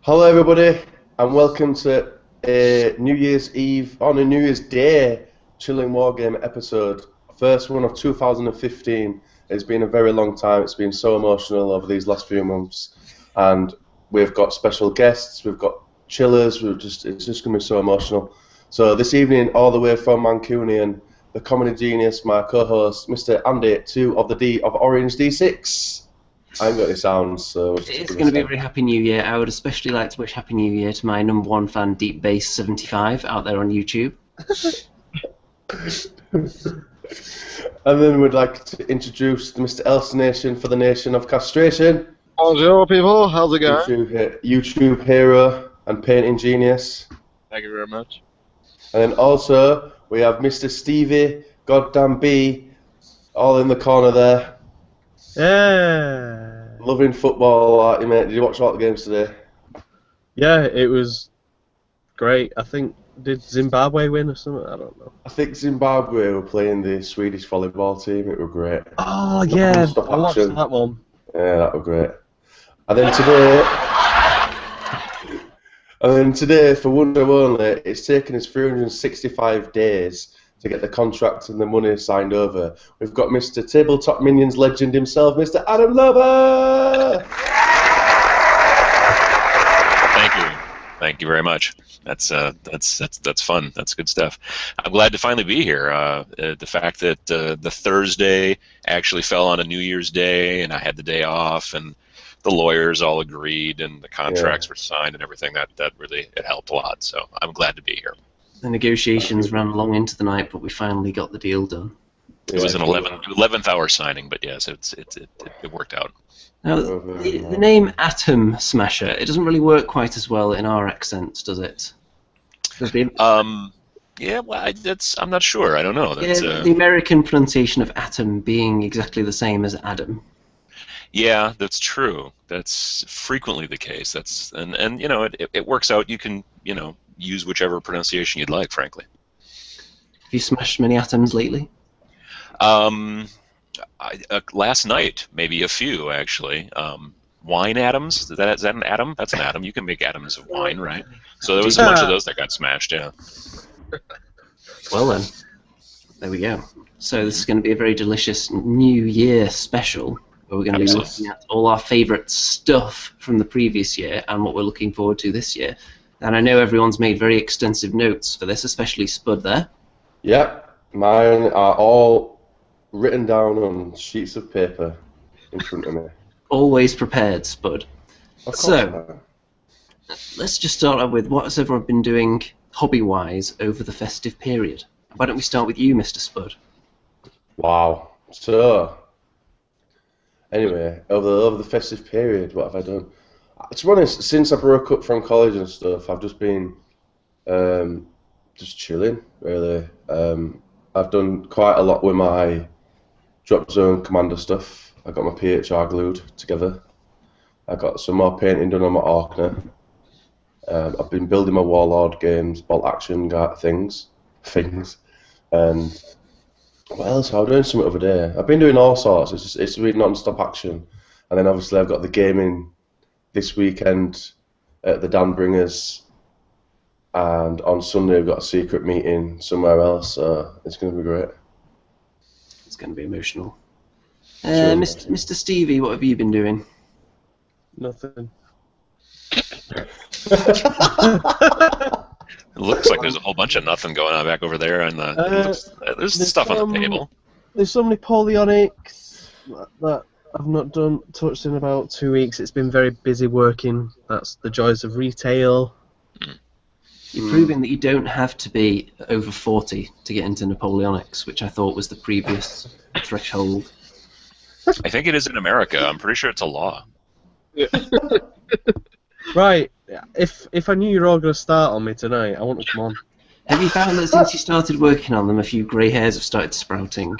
Hello everybody and welcome to a New Year's Eve on a New Year's Day Chilling Wargame episode. First one of 2015. It's been a very long time. It's been so emotional over these last few months, and we've got special guests, we've got chillers, it's just going to be so emotional. So this evening, all the way from Mancunian, the comedy genius, my co-host, Mr. Andy, 2 of the D of Orange D6. I ain't got any sounds, so... It's going to be a very Happy New Year. I would especially like to wish Happy New Year to my number one fan, Deep Bass 75, out there on YouTube. And then we'd like to introduce Mr. Elsa Nation for the Nation of Castration. Bonjour, people. How's it going? YouTube hero and painting genius. Thank you very much. And then also, we have Mr. Stevie, Goddamn B, all in the corner there. Yeah. Loving football, aren't you, mate? Did you watch all the games today? Yeah, it was great. I think, did Zimbabwe win or something? I don't know. I think Zimbabwe were playing the Swedish volleyball team. It was great. Oh, yeah, I watched that one. Yeah, that was great. And then today, for one show only, it's taken us 365 days to get the contract and the money signed over. We've got Mr. Tabletop Minions legend himself, Mr. Adam Lover! Thank you very much. That's fun. That's good stuff. I'm glad to finally be here. The fact that the Thursday actually fell on a New Year's Day, and I had the day off, and the lawyers all agreed, and the contracts were signed, and everything. That really helped a lot. So I'm glad to be here. The negotiations ran long into the night, but we finally got the deal done. It was an 11th hour signing, but yes, it worked out. Now, the name Atom Smasher, it doesn't really work quite as well in our accents, does it? Yeah, well, I'm not sure. I don't know. The American pronunciation of atom being exactly the same as Adam. Yeah, that's true. That's frequently the case. And you know, it works out. You can, you know, use whichever pronunciation you'd like, frankly. Have you smashed many atoms lately? Last night, maybe a few, actually. Wine atoms? Is that an atom? That's an atom. You can make atoms of wine, right? So there was a bunch of those that got smashed, yeah. Well then, there we go. So this is going to be a very delicious New Year special, where we're going to be looking at all our favourite stuff from the previous year and what we're looking forward to this year. And I know everyone's made very extensive notes for this, especially Spud there. Yep, mine are all written down on sheets of paper in front of me. Always prepared, Spud. So, let's just start off with what has everyone been doing hobby-wise over the festive period? Why don't we start with you, Mr. Spud? Wow. So, anyway, over the festive period, what have I done? To be honest, since I broke up from college and stuff, I've just been just chilling, really. I've done quite a lot with my drop zone commander stuff. I got my PHR glued together. I got some more painting done on my Orkney. I've been building my Warlord games, bolt action things. And what else? I'm doing something over there. I've been doing all sorts. It's really non-stop action. And then obviously I've got the gaming this weekend at the Danbringers, and on Sunday we've got a secret meeting somewhere else, so it's going to be great. It's going to be emotional. Mr. Stevie, what have you been doing? Nothing. It looks like there's a whole bunch of nothing going on back over there, and there's stuff on the table. There's some Napoleonics that I've not touched in about 2 weeks. It's been very busy working. That's the joys of retail. You're proving that you don't have to be over 40 to get into Napoleonics, which I thought was the previous threshold. I think it is in America. I'm pretty sure it's a law. Yeah. Right. If I knew you were all going to start on me tonight, I want to come on. Have you found that since you started working on them, a few grey hairs have started sprouting?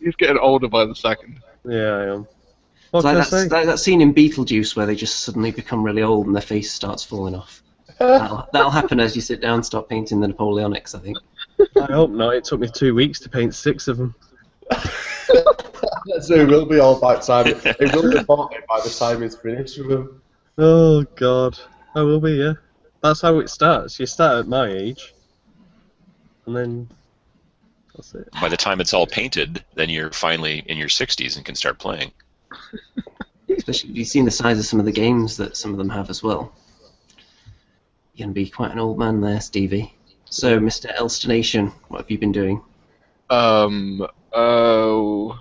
He's getting older by the second. Yeah, I am. It's like that scene in Beetlejuice where they just suddenly become really old and their face starts falling off. That'll happen as you sit down and start painting the Napoleonics, I think. I hope not. It took me 2 weeks to paint 6 of them. So it will be all by time. It will be 40 by the time it's finished with him. Oh God, I will be. Yeah, that's how it starts. You start at my age, and then that's it. By the time it's all painted, then you're finally in your 60s and can start playing. Especially if you've seen the size of some of the games that some of them have as well. You're going to be quite an old man there, Stevie. So, Mr. Elstonation, what have you been doing? Oh,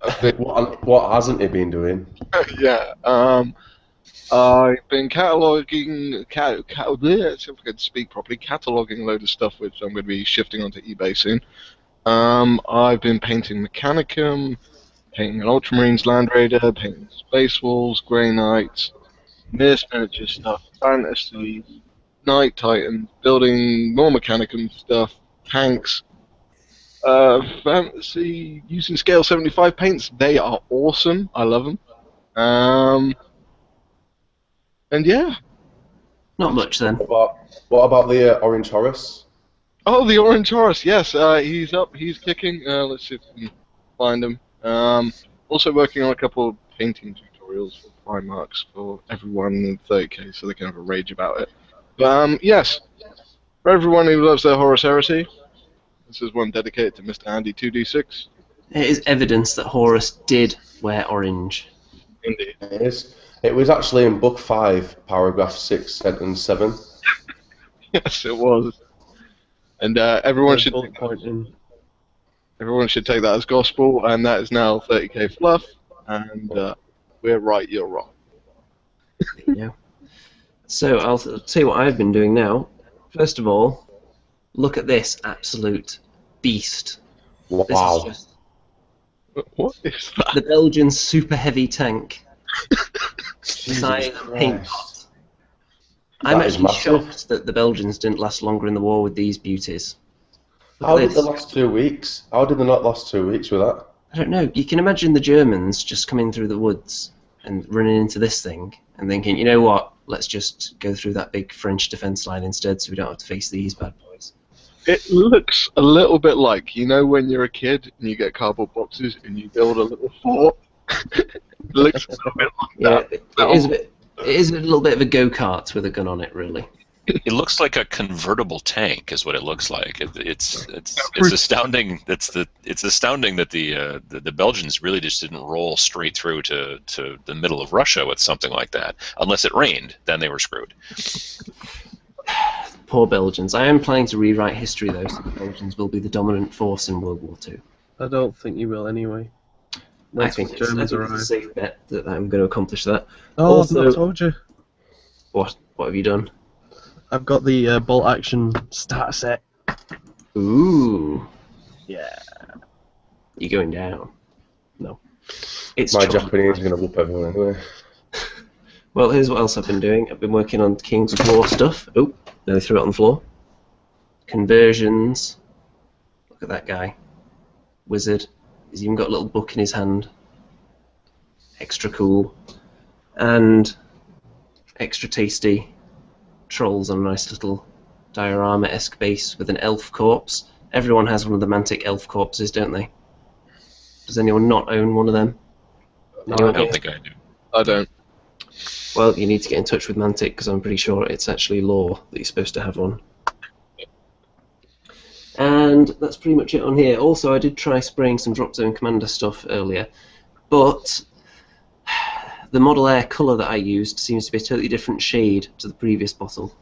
a bit, What hasn't he been doing? yeah. I've been cataloging, let's see if I can speak properly. Cataloging a load of stuff, which I'm going to be shifting onto eBay soon. I've been painting Mechanicum, painting an Ultramarines Land Raider, painting Space Wolves, Grey Knights, Miss miniature stuff, Fantasy, Night Titans, building more Mechanicum stuff, tanks, Fantasy, using Scale 75 paints. They are awesome. I love them. And yeah. Not much then. What about the Orange Horus? Oh, the Orange Horus, yes. He's up, he's kicking. Let's see if we can find him. Also working on a couple of painting tutorials for Primarchs for everyone in 30k, so they can have a rage about it. But yes, for everyone who loves their Horus Heresy, this is one dedicated to Mr. Andy 2D6. It is evidence that Horus did wear orange. Indeed. It is. It was actually in Book 5, paragraph 6, sentence 7. Yes, it was. And everyone should Bullet point in. everyone should take that as gospel, and that is now 30k fluff. And we're right, you're wrong. Yeah. So I'll tell you what I've been doing now. First of all, look at this absolute beast. This is Wow. just What is that? the Belgian super heavy tank. Jesus Size of a paint Christ. pot. I'm That is actually massive. shocked that the Belgians didn't last longer in the war with these beauties. Look How at did this. the last 2 weeks? How did they not last 2 weeks with that? I don't know. You can imagine the Germans just coming through the woods and running into this thing and thinking, you know what, let's just go through that big French defence line instead so we don't have to face these bad boys. It looks a little bit like, you know, when you're a kid and you get cardboard boxes and you build a little fort. It looks a little bit like Yeah, that. it is a little bit of a go-kart with a gun on it, really. It looks like a convertible tank, is what it looks like. It's astounding. It's astounding that the Belgians really just didn't roll straight through to the middle of Russia with something like that. Unless it rained, then they were screwed. Poor Belgians. I am planning to rewrite history, though, so the Belgians will be the dominant force in World War II. I don't think you will anyway. I Once think the it's Germans a arrive. safe bet that I'm going to accomplish that. Oh, Also- I've not told you. What have you done? I've got the bolt action starter set. Ooh. Yeah. You're going down. No. It's My trouble. Japanese are going to whoop everyone anyway. Well, here's what else I've been doing. I've been working on King's of War stuff. Oh, nearly threw it on the floor. Conversions. Look at that guy. Wizard. He's even got a little book in his hand. Extra cool. And extra tasty. Trolls on a nice little diorama-esque base with an elf corpse. Everyone has one of the Mantic elf corpses, don't they? Does anyone not own one of them? No, Anyone I don't here? think I do. I don't. Well, you need to get in touch with Mantic because I'm pretty sure it's actually law that you're supposed to have one. And that's pretty much it on here. Also, I did try spraying some Drop Zone Commander stuff earlier, but the Model Air colour that I used seems to be a totally different shade to the previous bottle.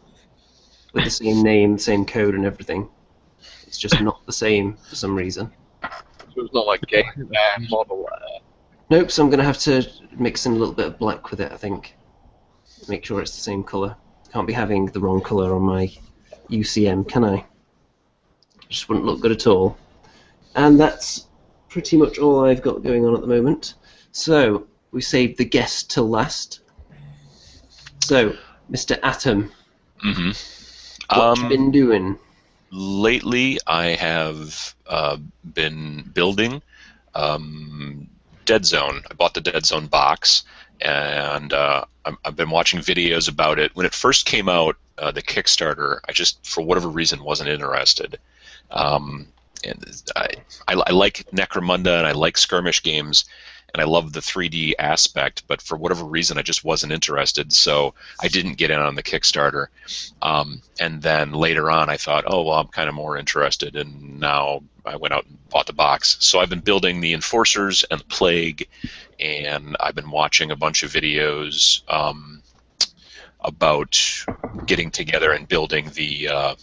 With the same name, the same code and everything. It's just not the same for some reason. So it's not like Game Air Model Air. Nope, so I'm going to have to mix in a little bit of black with it, I think. Make sure it's the same colour. Can't be having the wrong colour on my UCM, can I? Just wouldn't look good at all. And that's pretty much all I've got going on at the moment. So, we saved the guest till last. So, Mr. Atom, Mm-hmm. what you been doing? Lately, I have been building Dead Zone. I bought the Dead Zone box, and I've been watching videos about it. When it first came out, the Kickstarter, I just, for whatever reason, wasn't interested. And I like Necromunda and I like skirmish games, and I love the 3D aspect, but for whatever reason I just wasn't interested, so I didn't get in on the Kickstarter. And then later on I thought, oh, well, I'm kind of more interested, and now I went out and bought the box. So I've been building the Enforcers and the Plague, and I've been watching a bunch of videos about getting together and building the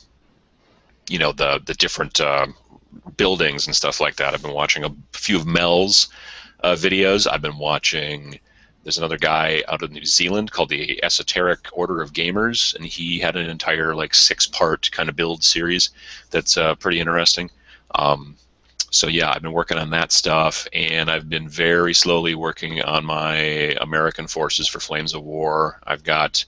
the different buildings and stuff like that. I've been watching a few of Mel's videos. I've been watching, there's another guy out of New Zealand called the Esoteric Order of Gamers, and he had an entire like 6-part kind of build series that's pretty interesting. So yeah, I've been working on that stuff, and I've been very slowly working on my American Forces for Flames of War. I've got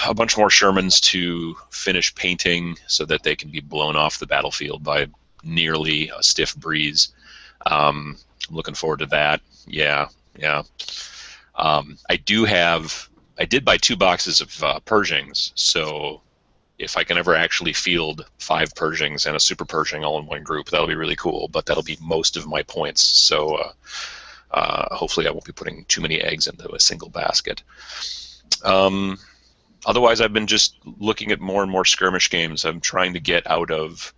a bunch more Shermans to finish painting so that they can be blown off the battlefield by nearly a stiff breeze. I'm looking forward to that. Yeah. I did buy 2 boxes of Pershings, so if I can ever actually field 5 Pershings and a Super Pershing all in one group, that'll be really cool, but that'll be most of my points, so hopefully I won't be putting too many eggs into a single basket. Otherwise, I've been just looking at more and more skirmish games. I'm trying to get out of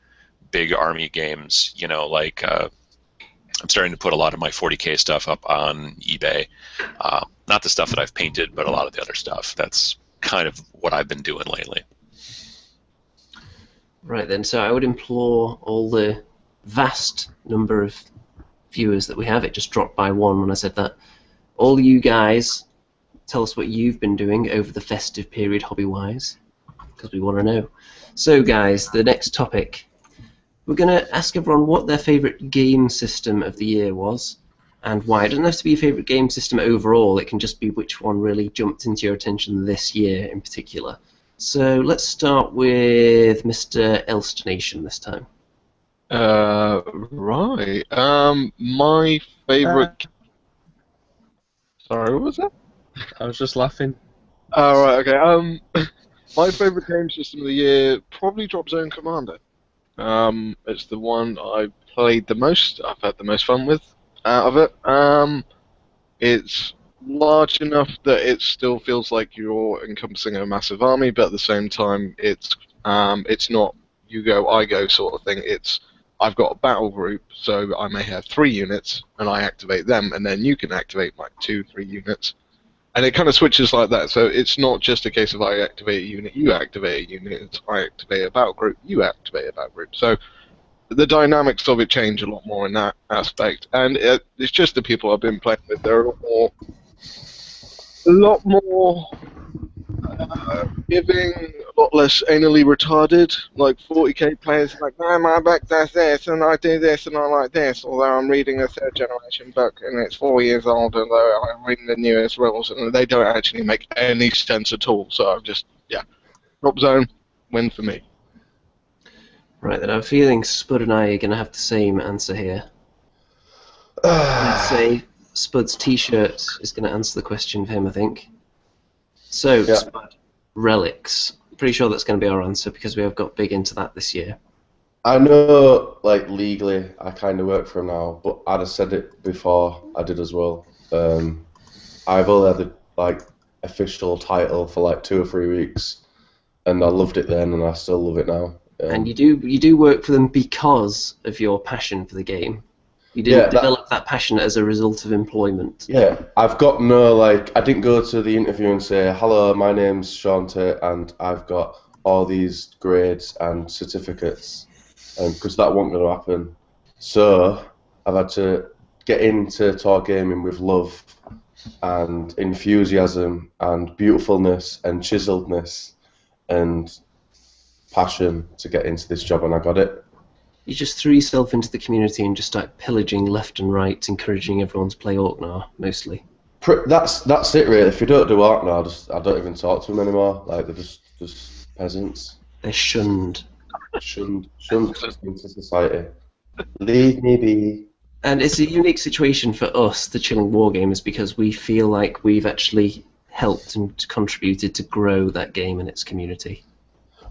big army games. Like I'm starting to put a lot of my 40K stuff up on eBay. Not the stuff that I've painted, but a lot of the other stuff. That's kind of what I've been doing lately. Right then, so I would implore all the vast number of viewers that we have, it just dropped by 1 when I said that, all you guys, tell us what you've been doing over the festive period hobby-wise, because we want to know. So guys, the next topic, we're going to ask everyone what their favourite game system of the year was, and why. It doesn't have to be a favourite game system overall, it can just be which one really jumped into your attention this year in particular. So let's start with Mr. Elstonation this time. Right. My favourite... Sorry, what was that? I was just laughing. Oh, right, okay. My favourite game system of the year, probably Drop Zone Commander. It's the one I played the most, I've had the most fun with out of it. It's large enough that it still feels like you're encompassing a massive army, but at the same time, it's not you go, I go sort of thing. It's I've got a battle group, so I may have 3 units, and I activate them, and then you can activate like 2-3 units. And it kind of switches like that, so it's not just a case of I activate a unit, you activate a unit, it's I activate a battle group, you activate a battle group. So the dynamics of it change a lot more in that aspect, and it's just the people I've been playing with, they're a lot more giving, a lot less anally retarded. Like 40k players are like, no, my book does this, and I do this, and I like this, although I'm reading a 3rd generation book, and it's 4 years old, although I'm reading the newest rules, and they don't actually make any sense at all. So I'm just, yeah, Drop Zone, win for me. Right, then I'm feeling Spud and I are going to have the same answer here. Let's say Spud's t-shirt is going to answer the question for him, I think. So, yeah. Spud, relics. Pretty sure that's going to be our answer because we have got big into that this year. I know, like, legally, I kind of work for him now, but I'd have said it before I did as well. I've only had the, like, official title for, like, 2 or 3 weeks, and I loved it then, and I still love it now. And you do work for them because of your passion for the game. You didn't develop that passion as a result of employment. Yeah, I've got no, like, I didn't go to the interview and say, hello, my name's Sean Tate, and I've got all these grades and certificates, because that wasn't going to happen. So I've had to get into tour gaming with love and enthusiasm and beautifulness and chiseledness and passion to get into this job, and I got it. You just threw yourself into the community and just started pillaging left and right, encouraging everyone to play Orknar, mostly. That's it, really. If you don't do Orknar, I don't even talk to them anymore. Like, they're just peasants. They're shunned. Shunned into society. Leave me be. And it's a unique situation for us, the Chilling Wargamers, because we feel like we've actually helped and contributed to grow that game and its community.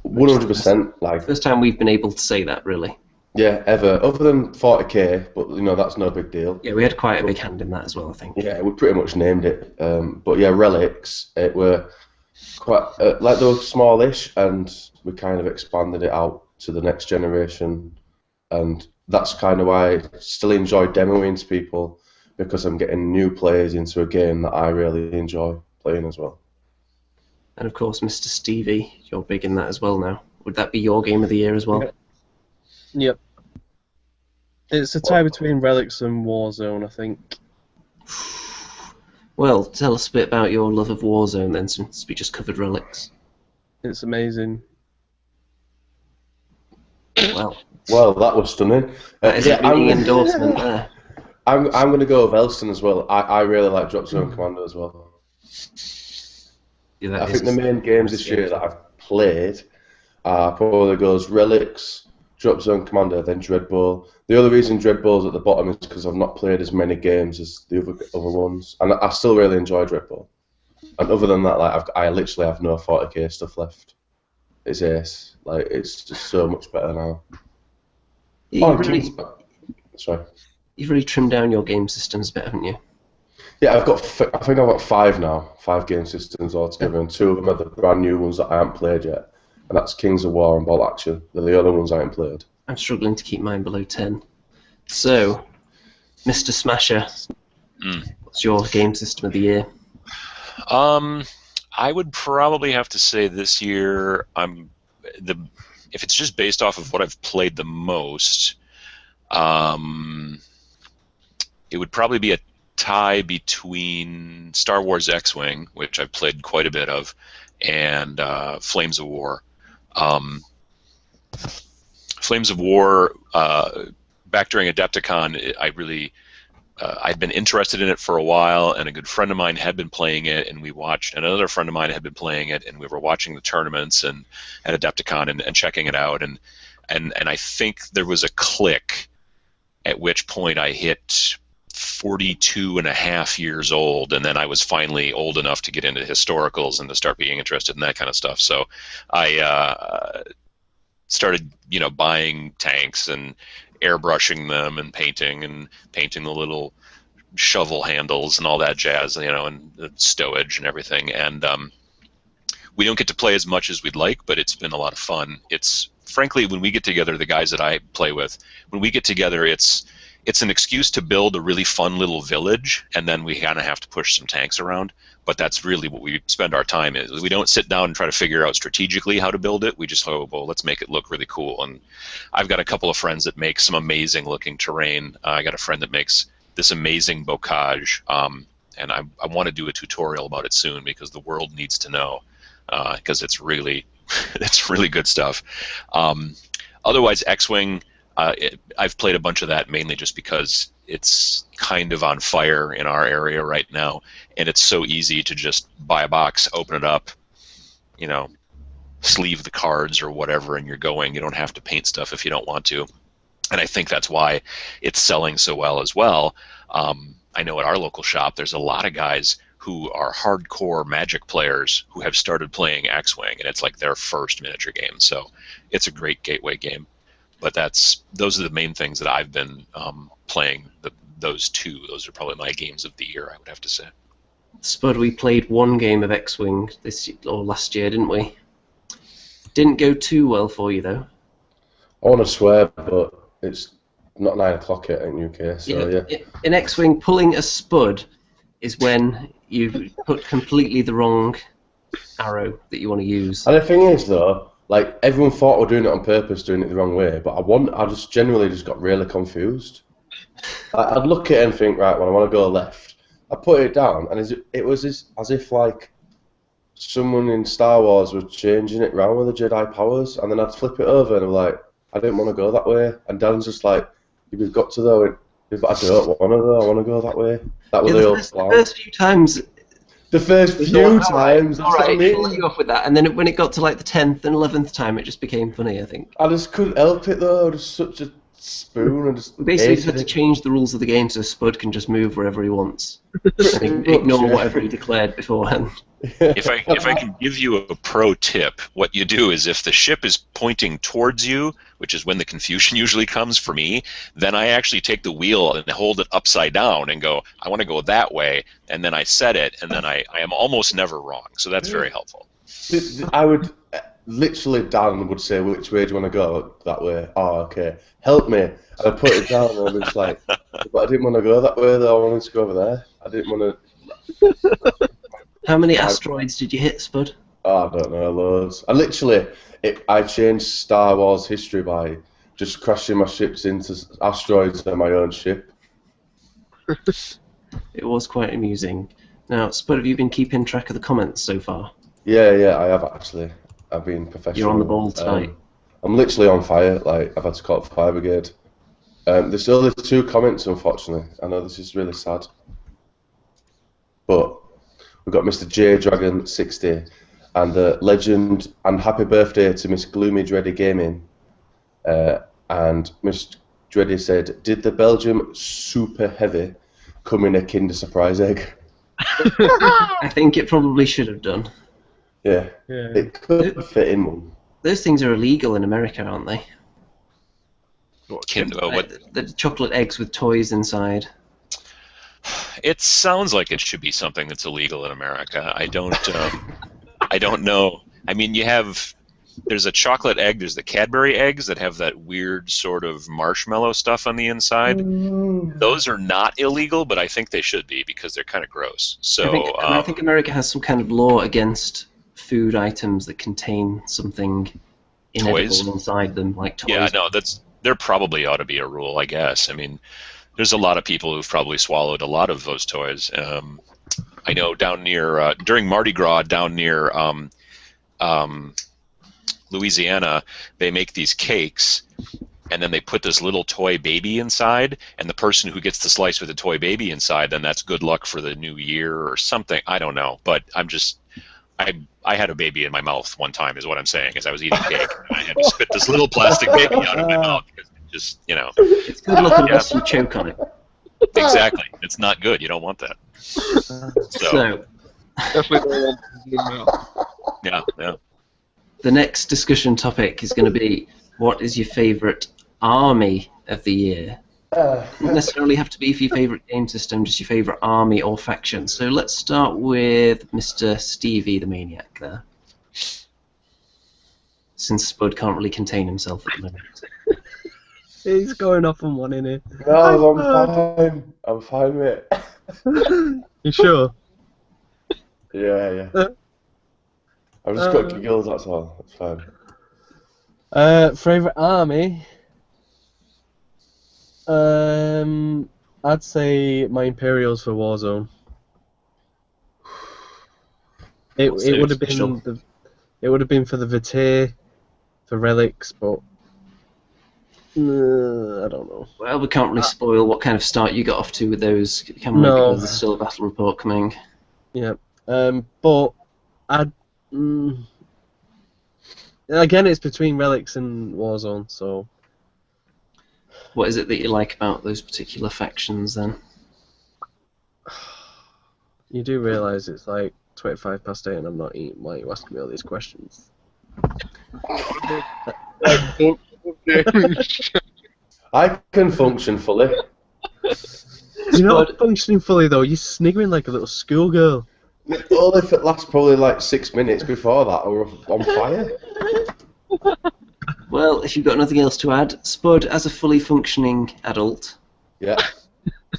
100%. Like, first time we've been able to say that, really. Yeah, ever. Other than 40k, but that's no big deal. Yeah, we had quite a big hand in that as well, I think. Yeah, we pretty much named it. But yeah, relics. It were quite like they were smallish, and we kind of expanded it out to the next generation, and that's kind of why I still enjoy demoing to people, because I'm getting new players into a game that I really enjoy playing as well. And of course, Mr. Stevie, you're big in that as well now. Would that be your game of the year as well? Yep. It's a tie between Relics and Warzone, I think. Well, tell us a bit about your love of Warzone then, since we just covered Relics. It's amazing. Well, That was stunning. that is a ringing endorsement there. I'm going to go with Elston as well. I really like Drop Zone Commander as well. Yeah, I think the main games this year that I've played probably goes Relics, Drop Zone Commander, then Dread Bowl. The other reason Dread Bowl's at the bottom is because I've not played as many games as the other ones, and I still really enjoy Dread Bowl. And other than that, I literally have no 40k stuff left. It's ace. It's just so much better now. Sorry. You've really trimmed down your game systems a bit, haven't you? Yeah, I think I've got 5 now, 5 game systems altogether, and 2 of them are the brand new ones that I haven't played yet, and that's Kings of War and Ball Action. They're the other ones I haven't played. I'm struggling to keep mine below 10. So, Mr. Smasher, what's your game system of the year? I would probably have to say this year, if it's just based off of what I've played the most, it would probably be a tie between Star Wars X-Wing, which I've played quite a bit of, and Flames of War. Flames of War, back during Adepticon, I'd been interested in it for a while, and a good friend of mine had been playing it, and another friend of mine had been playing it, and we were watching the tournaments and at Adepticon and checking it out, and I think there was a click at which point I hit 42 and a half years old, and then I was finally old enough to get into historicals and to start being interested in that kind of stuff. So I started, buying tanks and airbrushing them and painting the little shovel handles and all that jazz, and the stowage and everything. And we don't get to play as much as we'd like, but it's been a lot of fun. It's frankly, when we get together, the guys that I play with, when we get together, it's an excuse to build a really fun little village, and then we kind of have to push some tanks around. But that's really what we spend our time in. We don't sit down and try to figure out strategically how to build it. We just go, well, let's make it look really cool. And I've got a couple of friends that make some amazing looking terrain. I got a friend that makes this amazing bocage, and I want to do a tutorial about it soon because the world needs to know, because it's really good stuff. Otherwise, X-Wing, I've played a bunch of that mainly just because it's kind of on fire in our area right now, and it's so easy to just buy a box, open it up, sleeve the cards or whatever, and you're going. You don't have to paint stuff if you don't want to. And I think that's why it's selling so well as well. I know at our local shop there's a lot of guys who are hardcore Magic players who have started playing X-Wing, and it's like their first miniature game. So it's a great gateway game. But those are the main things that I've been playing. Those two, those are probably my games of the year, I would have to say. Spud, we played one game of X-Wing last year, didn't we? Didn't go too well for you, though. I want to swear, but it's not 9 o'clock yet in UK, so yeah. In X-Wing, pulling a Spud is when you put completely the wrong arrow that you want to use. And the thing is, though, everyone thought we were doing it on purpose, doing it the wrong way, but I just genuinely just got really confused. I'd look at it and think, right, when I want to go left, I put it down, and it was as if someone in Star Wars was changing it round with the Jedi powers, and then I'd flip it over, and I'm like, I didn't want to go that way, and Dan's just like, you've got to though, but I don't want to though, I want to go that way. That was the old plan. The first few times. The first few times. All right, I'll let you off with that, and then when it got to the 10th and 11th time, it just became funny, I think. I just couldn't help it though. It was such a spoon and just We basically ate just had to it. change the rules of the game so Spud can just move wherever he wants and Pretty ignore much, yeah. whatever he declared beforehand. If I can give you a pro tip, what you do is if the ship is pointing towards you, which is when the confusion usually comes for me, then I actually take the wheel and hold it upside down and go, I want to go that way, and then I set it, and then I am almost never wrong. So that's very helpful. I would literally, Dan would say, "Which way do you want to go?" That way. Oh, okay. Help me. And I put it down, and I was like, "But I didn't want to go that way. Though I wanted to go over there. I didn't want to." How many asteroids did you hit, Spud? Oh, I don't know, loads. I changed Star Wars history by just crashing my ships into asteroids on my own ship. It was quite amusing. Now, Spud, have you been keeping track of the comments so far? Yeah, I have actually. I've been professional. You're on the ball tonight. I'm literally on fire. Like, I've had to call up fire brigade. There's still 2 comments, unfortunately. I know this is really sad. But we've got Mr. J Dragon 60 and legend and happy birthday to Miss Gloomy Dready Gaming. And Miss Dready said, "Did the Belgium Super Heavy come in a Kinder Surprise egg?" I think it probably should have done. Yeah. It could fit in one. Those things are illegal in America, aren't they? What? The chocolate eggs with toys inside. It sounds like it should be something that's illegal in America. I don't know. I mean, there's a chocolate egg, there's the Cadbury eggs that have that weird sort of marshmallow stuff on the inside. Those are not illegal, but I think they should be because they're kind of gross. So I think America has some kind of law against food items that contain something inedible Toys? inside them, like toys. Yeah, no, there probably ought to be a rule, I guess. I mean, there's a lot of people who've probably swallowed a lot of those toys. I know down near during Mardi Gras down near Louisiana, they make these cakes, and then they put this little toy baby inside, and the person who gets the slice with the toy baby inside, then that's good luck for the new year or something. I don't know, but I had a baby in my mouth one time, is what I'm saying, as I was eating cake, and I had to spit this little plastic baby out of my mouth because it just, It's good luck unless you choke on it. Exactly. It's not good. You don't want that. So, Definitely don't want to do that. Yeah. the next discussion topic is going to be, what is your favourite army of the year? Doesn't necessarily have to be for your favourite game system, just your favourite army or faction. So let's start with Mr. Stevie the Maniac there. Since Spud can't really contain himself at the moment. He's going off on one, innit? No, I'm fine. I'm fine, mate. You sure? Yeah. I've just got giggles, that's all. That's fine. Favourite army? I'd say my Imperials for Warzone. It would have been it would have been for the Vitae, for relics, but I don't know. Well, we can't really spoil what kind of start you got off to with those, can we? No. Because there's still a battle report coming. Yeah. But I'd again, it's between relics and Warzone, so. What is it that you like about those particular factions then? You do realise it's like 25 past 8 and I'm not eating. Why are you asking me all these questions? I can function fully. You're not functioning fully though, you're sniggering like a little schoolgirl. Only if it lasts probably like 6 minutes before that, or on fire. Well, if you've got nothing else to add, Spud, as a fully functioning adult, Yeah.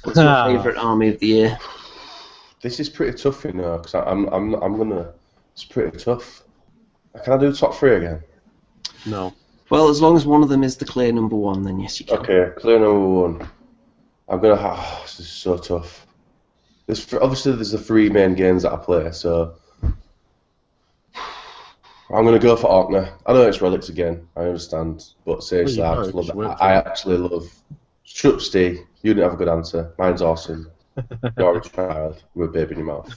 what's your favourite army of the year? This is pretty tough, you know, because I'm gonna. It's pretty tough. Can I do top 3 again? No. Well, as long as one of them is the clear number 1, then yes, you can. Okay, clear number 1. I'm gonna have. This is so tough. Obviously, there's the 3 main games that I play, so I'm gonna go for Orkney. I know it's relics again. I understand, but seriously, I actually love. Shut up, Steve. You didn't have a good answer. Mine's awesome. You're a child with a baby in your mouth.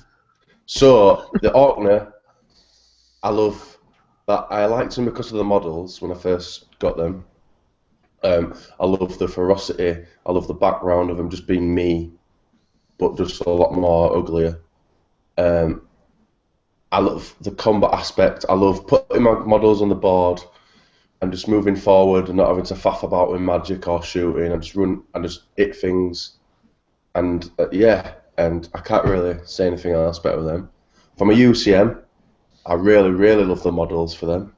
So the Orkney, I love that. I liked them because of the models when I first got them. I love the ferocity. I love the background of him just being me, but just a lot more uglier. Um, I love the combat aspect. I love putting my models on the board and just moving forward and not having to faff about with magic or shooting. I just run and just hit things. And yeah, and I can't really say anything else better than them. From a UCM, I really, really love the models for them.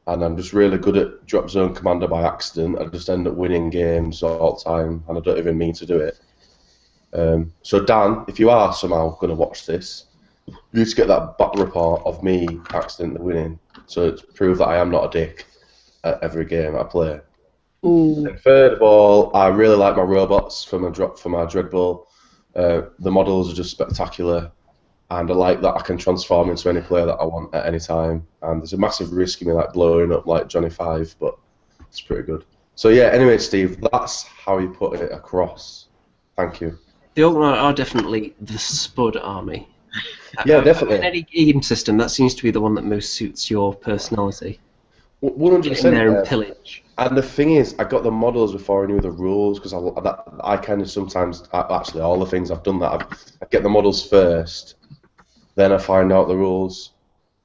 And I'm just really good at drop zone commander by accident. I just end up winning games all the time, and I don't even mean to do it. So Dan, if you are somehow going to watch this, you need to get that back report of me accidentally winning, so to prove that I am not a dick at every game I play. And third of all, I really like my robots for my Dread Bull. The models are just spectacular, and I like that I can transform into any player that I want at any time. And there's a massive risk in me like blowing up like Johnny Five, but it's pretty good. So yeah, anyway, Steve, that's how you put it across. Thank you. The Orgnar are definitely the Spud army. Yeah, definitely. In any game system, that seems to be the one that most suits your personality. 100%. Get in there and pillage. And the thing is, I got the models before I knew the rules, because I kind of sometimes, actually all the things I've done that, I get the models first, then I find out the rules.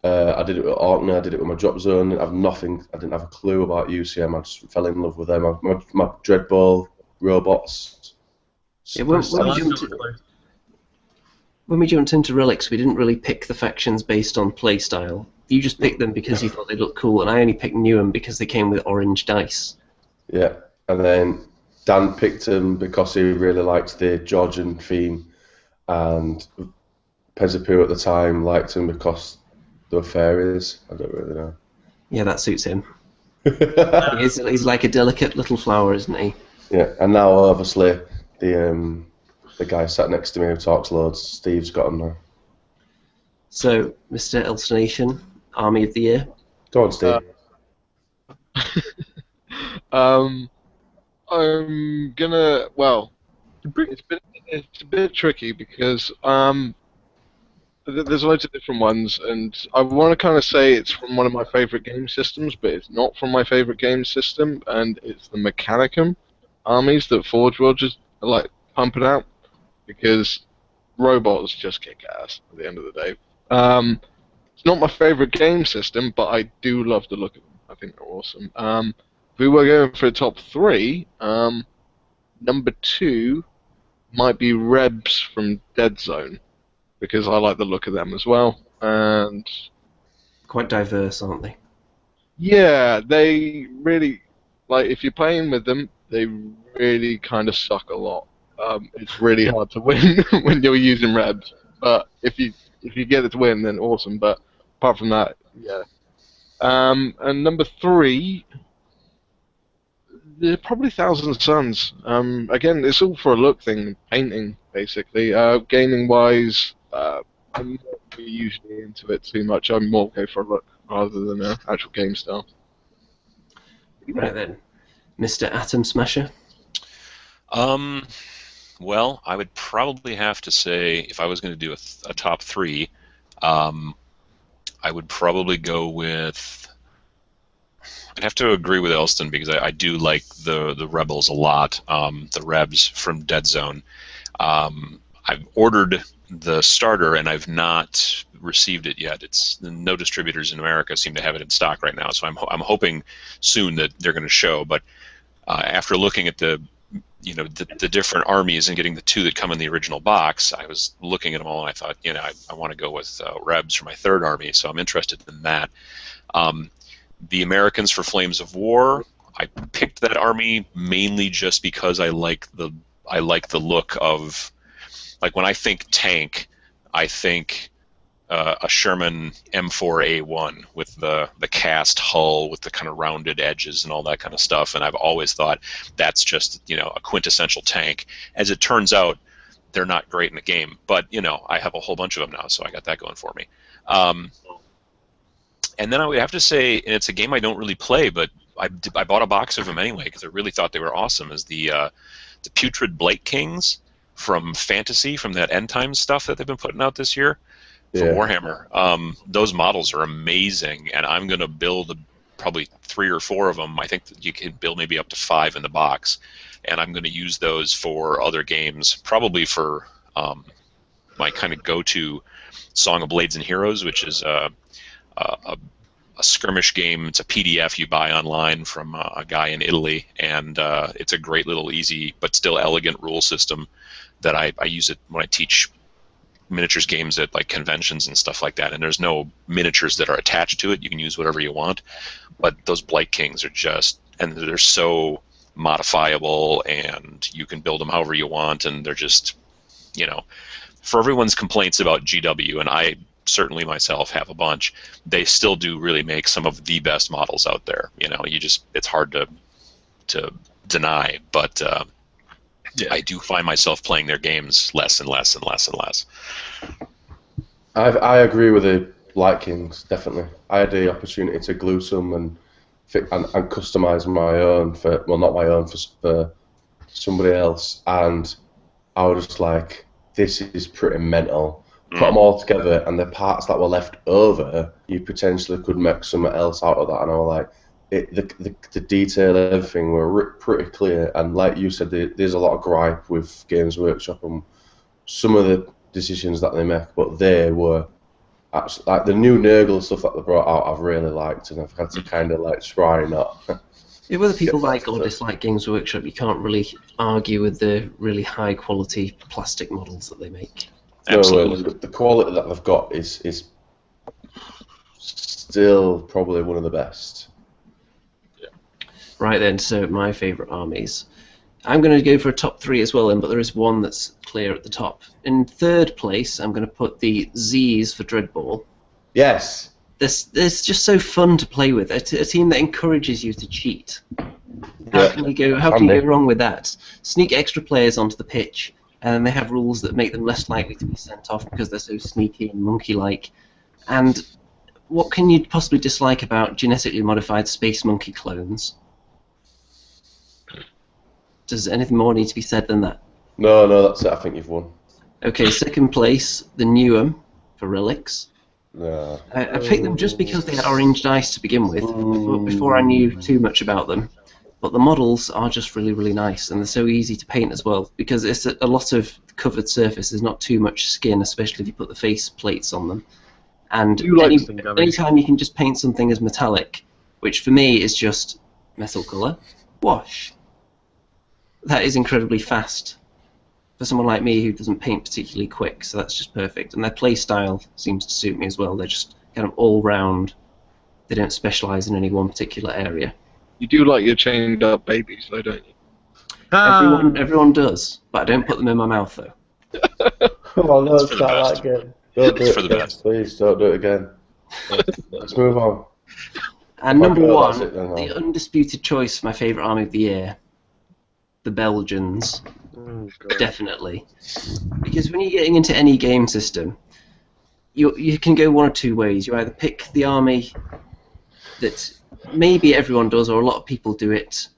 I did it with Orkney, I did it with my drop zone, I didn't have a clue about UCM, I just fell in love with them. My Dread Ball, robots. Yeah, when we jumped into Relics, we didn't really pick the factions based on playstyle. You just picked them because you thought they looked cool, and I only picked Newham because they came with orange dice. Yeah, and then Dan picked them because he really liked the Georgian theme, and Pezapu at the time liked them because they were fairies. I don't really know. Yeah, that suits him. He's like a delicate little flower, isn't he? Yeah, and now obviously the guy sat next to me who talks loads, Steve's got him now. So, Mr. Elstonation, Army of the Year. Go on, Steve. I'm gonna. Well, it's a bit tricky because there's loads of different ones, and I want to kind of say it's from one of my favorite game systems, but it's not from my favorite game system, and it's the Mechanicum armies that Forge World is like pumping out, because robots just kick ass at the end of the day. It's not my favorite game system, but I do love the look of them. I think they're awesome. If we were going for a top three, number 2 might be Rebs from Dead Zone, because I like the look of them as well. And Quite diverse, aren't they? yeah, they really, like, if you're playing with them, they really kind of suck a lot. It's really hard to win when you're using Rebs, but if you get it to win, then awesome. But apart from that, yeah. And number 3, they're probably Thousand Suns. Again, it's all for a look thing, painting basically. Gaming-wise, I'm not usually into it too much. I'm more go for a look rather than an actual game style. Right then, Mr. Atom Smasher. Well, I would probably have to say, if I was going to do a top 3, I would probably go with. I'd have to agree with Elston, because I do like the Rebels a lot. The Rebs from Dead Zone. I've ordered the starter and I've not received it yet. No distributors in America seem to have it in stock right now, so I'm hoping soon that they're going to show. But after looking at the different armies and getting the 2 that come in the original box, I was looking at them all and I thought, I want to go with Rebs for my 3rd army, so I'm interested in that. The Americans for Flames of War, I picked that army mainly just because I like the look of, like, when I think tank, I think a Sherman M4A1 with the cast hull with the kind of rounded edges and all that kind of stuff, and I've always thought that's just a quintessential tank. As it turns out, they're not great in the game, but I have a whole bunch of them now, so I got that going for me. And then I would have to say, and it's a game I don't really play, but I bought a box of them anyway because I really thought they were awesome, is the Putrid Blight Kings from Fantasy, from that End Times stuff that they've been putting out this year for Warhammer. Those models are amazing, and I'm going to build probably 3 or 4 of them. I think that you can build maybe up to 5 in the box, and I'm going to use those for other games, probably for my kind of go-to Song of Blades and Heroes, which is a skirmish game. It's a PDF you buy online from a guy in Italy, and it's a great little easy but still elegant rule system that I use it when I teach miniatures games at like conventions and stuff like that. And there's no miniatures that are attached to it. You can use whatever you want, but those Blight Kings are just, and they're so modifiable, and you can build them however you want, and they're just, you know, for everyone's complaints about GW, and I certainly myself have a bunch, they still do really make some of the best models out there. You know, it's hard to deny, but I do find myself playing their games less and less and less and less. I agree with the Blight Kings, definitely. I had the opportunity to glue some and customize my own for, well, not my own, for somebody else, and I was just like, this is pretty mental. Put them all together, and the parts that were left over, you potentially could make something else out of that. And I was like, the detail, everything were pretty clear. And like you said, there's a lot of gripe with Games Workshop and some of the decisions that they make, but they were actually, like the new Nurgle stuff that they brought out, I've really liked, and I've had to kind of like try not. Yeah, whether people like or dislike Games Workshop, you can't really argue with the really high quality plastic models that they make. Absolutely. No, the quality that they've got is still probably one of the best. Yeah. Right then, so my favourite armies. I'm going to go for a top 3 as well, but there is one that's clear at the top. In 3rd place, I'm going to put the Z's for Dreadball. Yes. It's just so fun to play with. A team that encourages you to cheat. How can you go wrong with that? Sneak extra players onto the pitch, and then they have rules that make them less likely to be sent off because they're so sneaky and monkey-like. And what can you possibly dislike about genetically modified space monkey clones? Does anything more need to be said than that? No, that's it. I think you've won. Okay, 2nd place, the Newham for Relics. No. I picked them just because they had orange dice to begin with, before I knew too much about them. But the models are just really, really nice, and they're so easy to paint as well, because it's a lot of covered surface. There's not too much skin, especially if you put the face plates on them. And anytime you can just paint something as metallic, which for me is just metal colour, wash. That is incredibly fast for someone like me who doesn't paint particularly quick, so that's just perfect. And their play style seems to suit me as well. They're just kind of all round. They don't specialise in any one particular area. You do like your chained up babies, though, don't you? Everyone does, but I don't put them in my mouth though. Oh no, it's for the best. Again. Don't do It's it for the again, best. please. Don't do it again. Let's move on. And number Okay, one, that's it then, the undisputed choice for my favourite army of the year, the Belgians. Oh, God. Definitely. Because when you're getting into any game system, you can go one or two ways. You either pick the army that maybe everyone does, or a lot of people do it,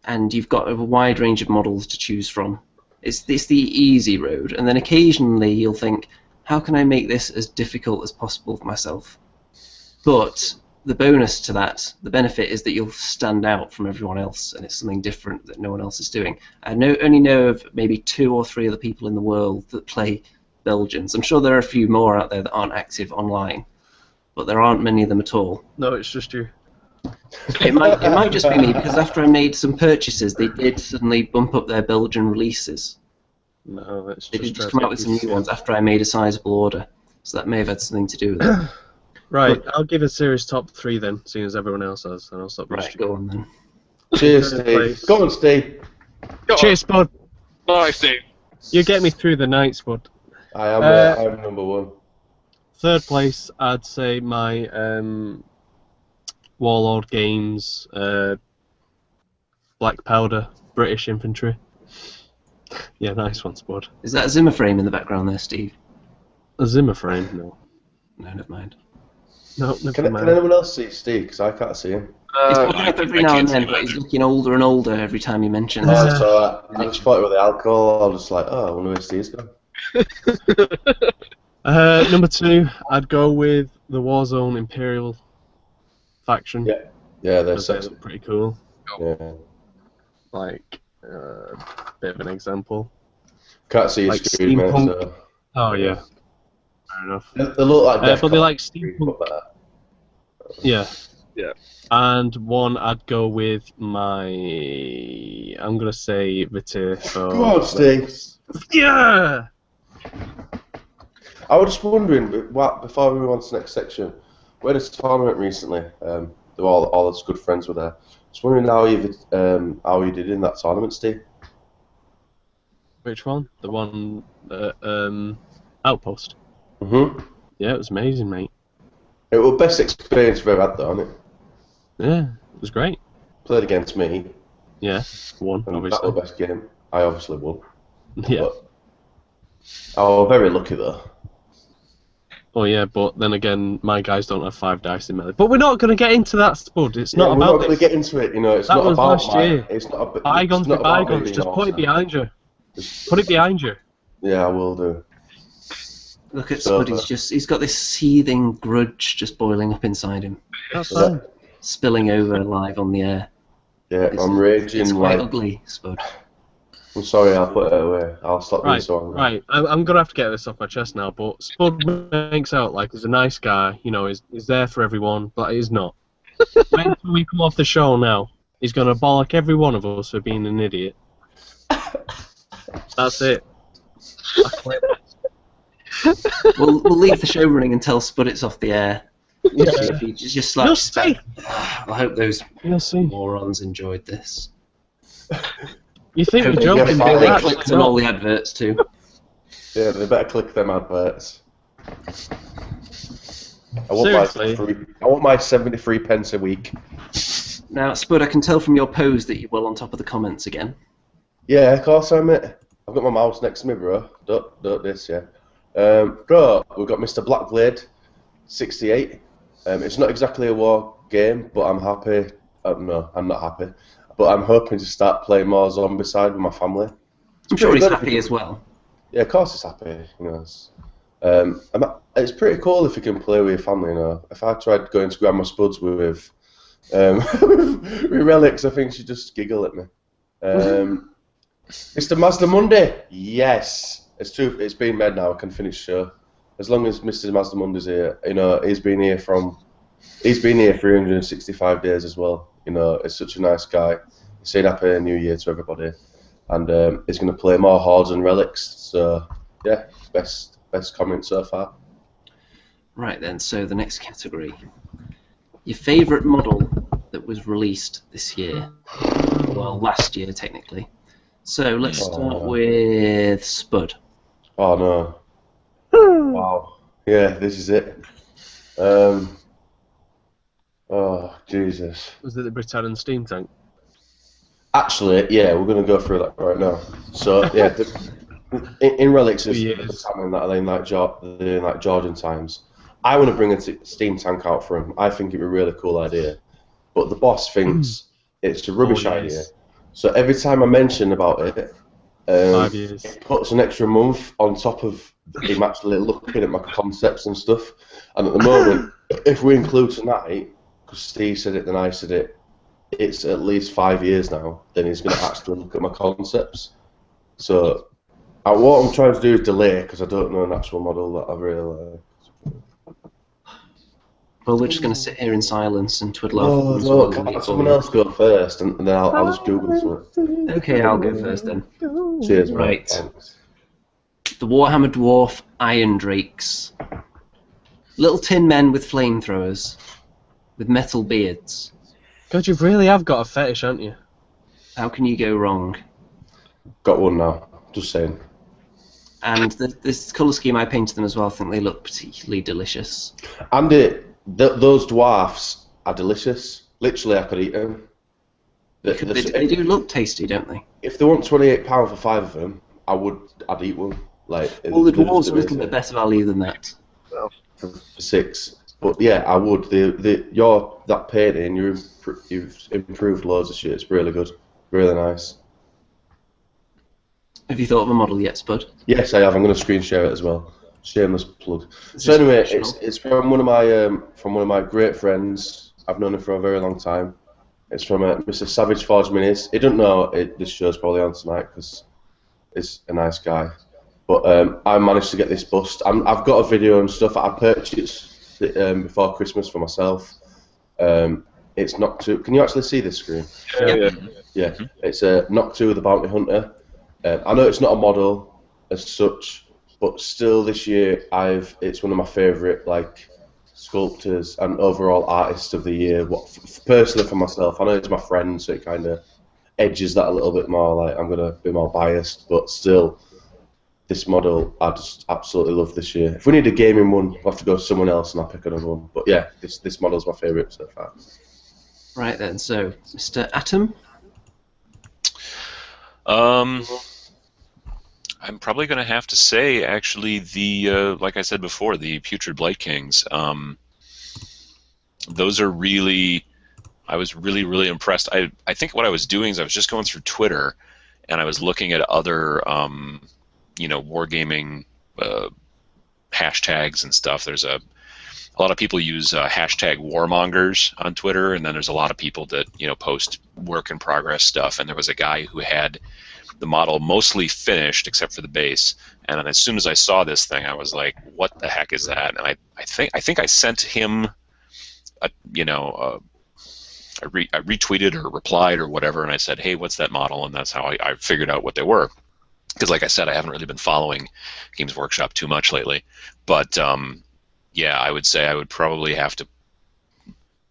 and you've got a wide range of models to choose from. It's the easy road, and then occasionally you'll think, how can I make this as difficult as possible for myself? But the bonus to that, the benefit, is that you'll stand out from everyone else, and it's something different that no one else is doing. I only know of maybe 2 or 3 other people in the world that play Belgians. I'm sure there are a few more out there that aren't active online, but there aren't many of them at all. No, it's just you. It might just be me, because after I made some purchases, they did suddenly bump up their Belgian releases. No, it's They just did just come out with some new ones after I made a sizable order, so that may have had something to do with it. Right, I'll give a serious top 3 then, seeing as everyone else has, and I'll stop. Right, go on then. Cheers, Steve. Go on, Steve. Cheers, Spud. Nice, Steve. You get me through the night, Spud. I'm number 1. 3rd place, I'd say my Warlord Games Black Powder British Infantry. Yeah, nice one, Spud. Is that a Zimmer frame in the background there, Steve? A Zimmer frame? No. No, never mind. No, never Can mind. anyone else see Steve? Because I can't see him. He's popping up every I now and can't see then, him but he's either. looking older and older every time he mentions. Oh, so I just thought with the alcohol, I was just like, oh, I wonder where Steve's gone. Number 2, I'd go with the Warzone Imperial faction. Yeah. Yeah, they're because they sexy. look pretty cool. Yeah. Like, bit of an example. Can't see your Like screen, mate. steampunk. So. Oh yeah, fair enough. They look like But they Defcon. like steampunk. Yeah. Yeah. And one, I'd go with my. I'm gonna say Vitir. Go on, Steve. Yeah. I was just wondering, before we move on to the next section, we had a tournament recently. All us good friends were there. Just wondering how you did in that tournament, Steve. Which one? The one, Outpost. Mhm. Yeah, it was amazing, mate. It was the best experience we've ever had, though, wasn't it? Yeah, it was great. Played against me, Yeah, won, and that obviously. was the best game. I obviously won. Yeah. But I was very lucky, though. Oh yeah, but then again, my guys don't have 5 dice in melee. But we're not going to get into that, Spud. It's not we're about not going to this. get into it, you know. It's That not was about last year. It's not about Bygones it's be not about me bygones. being Just put it awesome. behind you. Put it behind you. Yeah, I will do. Look at So, Spud. He's got this seething grudge just boiling up inside him, That's Is fine. that- spilling over live on the air. Yeah, I'm raging. It's quite Like, ugly, Spud. I'm sorry, I'll put it away. I'll stop being Right, so angry. right. I'm gonna have to get this off my chest now. But Spud makes out like he's a nice guy. You know, he's there for everyone, but he's not. When we come off the show now, he's gonna bollock every one of us for being an idiot. That's it. I quit. We'll leave the show running until Spud it's off the air. If you just like, You'll see. I hope those You'll see. morons enjoyed this. You think Hope we're they joking? fine. but they that's clicked on not. all the adverts too. Yeah, they better click them adverts. I want Seriously? I want my 73 pence a week. Now, Spud, I can tell from your pose that you're well on top of the comments again. Yeah, of course I'm it. I've got my mouse next to me, bro. Don't this, yeah. Bro, we've got Mr. Blackblade, 68. It's not exactly a war game, but I'm happy. No, I'm not happy. But I'm hoping to start playing more Zombicide with my family. I'm sure he's Pretty good. happy as well. Yeah, of course it's happy. You know, it's pretty cool if you can play with your family. You know, if I tried going to Grandma Spud's with with relics, I think she'd just giggle at me. Mr. Mazda Monday, yes, it's true. It's been made now. I can finish show as long as Mr. Mazda Monday's here. You know, he's been here 365 days as well. You know, he's such a nice guy. He's saying Happy New Year to everybody, and he's going to play more Hordes and Relics. So yeah, best comment so far. Right then, so the next category. Your favourite model that was released this year. Well, last year, technically. So let's start with Spud. Oh no! Wow. Yeah, this is it. Oh Jesus. Was it the Britannian steam tank? Actually, yeah, we're going to go through that right now. So yeah, in Relics, it's Yes. the salmon that are in like Georgian times. I want to bring a steam tank out for him. I think it'd be a really cool idea, but the boss thinks it's a rubbish idea. So every time I mention about it, 5 years. it puts an extra month on top of him actually looking at my concepts and stuff. And at the moment, if we include tonight, because Steve said it, then I said it, it's at least 5 years now. Then he's going to actually look at my concepts. So what I'm trying to do is delay because I don't know an actual model that I really like. Well, we're just going to sit here in silence and twiddle Oh our thumbs no! while we Can wait for someone you. else go first, and then I'll just Google something. Okay, I'll go first then. Cheers, mate. Right. Thanks. The Warhammer Dwarf Iron Drakes. Little tin men with flamethrowers, with metal beards. God, you really have got a fetish, haven't you? How can you go wrong? Got one now. Just saying. And this colour scheme, I painted them as well. I think they look particularly delicious. And those dwarfs are delicious. Literally, I could eat them. They do look tasty, don't they? If they want £28 for 5 of them, I'd eat one. Like, Well, the they're dwarves just are a little amazing. bit better value than that. For 6. But yeah, I would. That painting, you've improved loads of shit. It's really good, really nice. Have you thought of a model yet, Spud? Yes, I have. I'm going to screen share it as well. Shameless plug. This So is anyway, professional. it's from one of my great friends. I've known him for a very long time. It's from Mr. Savage Forge Minis. He doesn't know this show's probably on tonight because he's a nice guy. But I managed to get this bust. I've got a video and stuff. I purchased it before Christmas for myself. It's Noctu. Can you actually see this screen? Yeah. It's a Noctu the Bounty Hunter. I know it's not a model as such, but still this year it's one of my favourite like sculptors and overall artists of the year. Personally for myself, I know it's my friend, so it kind of edges that a little bit more. Like I'm gonna be more biased, but still, this model I just absolutely love this year. If we need a gaming one, we'll have to go to someone else and I'll pick another one. But yeah, this model's my favourite so far. Right then, so Mr. Atom. I'm probably going to have to say, actually, like I said before, the Putrid Blight Kings. Those are really, I was really, really impressed. I think what I was doing is I was just going through Twitter, and I was looking at other, wargaming hashtags and stuff. There's a lot of people use hashtag warmongers on Twitter, and then there's a lot of people that post work in progress stuff. And there was a guy who had the model mostly finished except for the base, and then as soon as I saw this thing, I was like, "What the heck is that?" And I think I sent him, I retweeted or replied or whatever, and I said, "Hey, what's that model?" And that's how I figured out what they were. Because, like I said, I haven't really been following Games Workshop too much lately, but yeah, I would say I would probably have to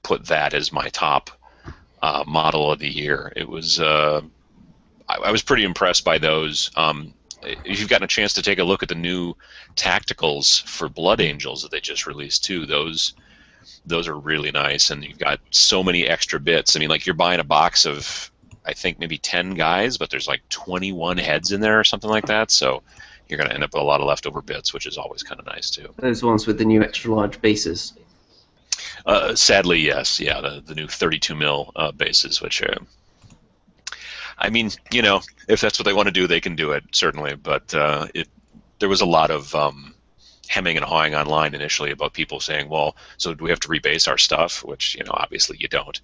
put that as my top model of the year. It was. I was pretty impressed by those. If you've gotten a chance to take a look at the new tacticals for Blood Angels that they just released too, those are really nice, and you've got so many extra bits. I mean, like you're buying a box of, I think maybe 10 guys, but there's like 21 heads in there or something like that. So you're going to end up with a lot of leftover bits, which is always kind of nice too. Those ones with the new extra large bases. Sadly, yes. Yeah, the new 32 mil bases, which. I mean, if that's what they want to do, they can do it, certainly. But there was a lot of hemming and hawing online initially about people saying, well, so do we have to rebase our stuff? Which, obviously you don't.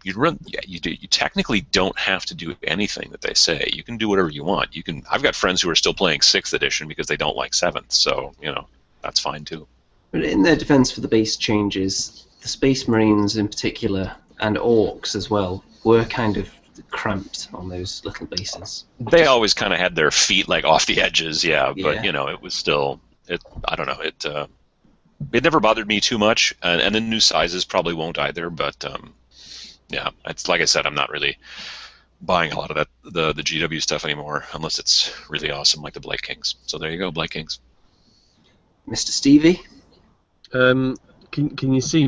You technically don't have to do anything that they say. You can do whatever you want. I've got friends who are still playing 6th edition because they don't like 7th, so, that's fine too. But in their defense for the base changes, the Space Marines in particular, and Orcs as well, were kind of cramped on those little bases. They always kind of had their feet like off the edges, yeah. But it was still, I don't know, it never bothered me too much, and the new sizes probably won't either. But yeah, it's like I said, I'm not really buying a lot of the GW stuff anymore unless it's really awesome, like the Blight Kings. So there you go, Blight Kings. Mr. Stevie, can you see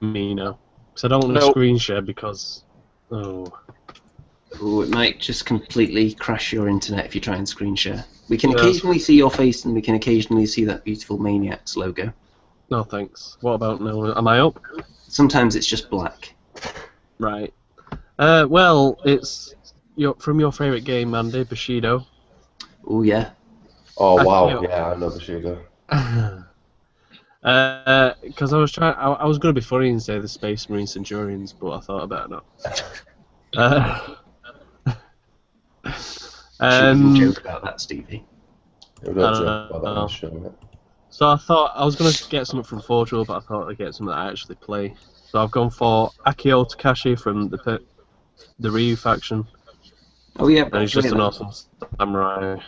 me now? Because I don't want to screen share because Ooh, it might just completely crash your internet if you try and screen share. We can occasionally see your face, and we can occasionally see that beautiful Maniacs logo. No thanks. What about now? Am I up? Sometimes it's just black. Right. Well, it's from your favourite game, Andy, Bushido. Oh yeah. Oh wow, yeah, I know Bushido. Because I was going to be funny and say the Space Marine Centurions, but I thought I better not. Joke about that, Stevie. So I thought I was going to get something from Forge World, but I thought I'd get something that I actually play. So I've gone for Akio Takashi from the Ryu faction. Oh yeah, and he's just an awesome samurai.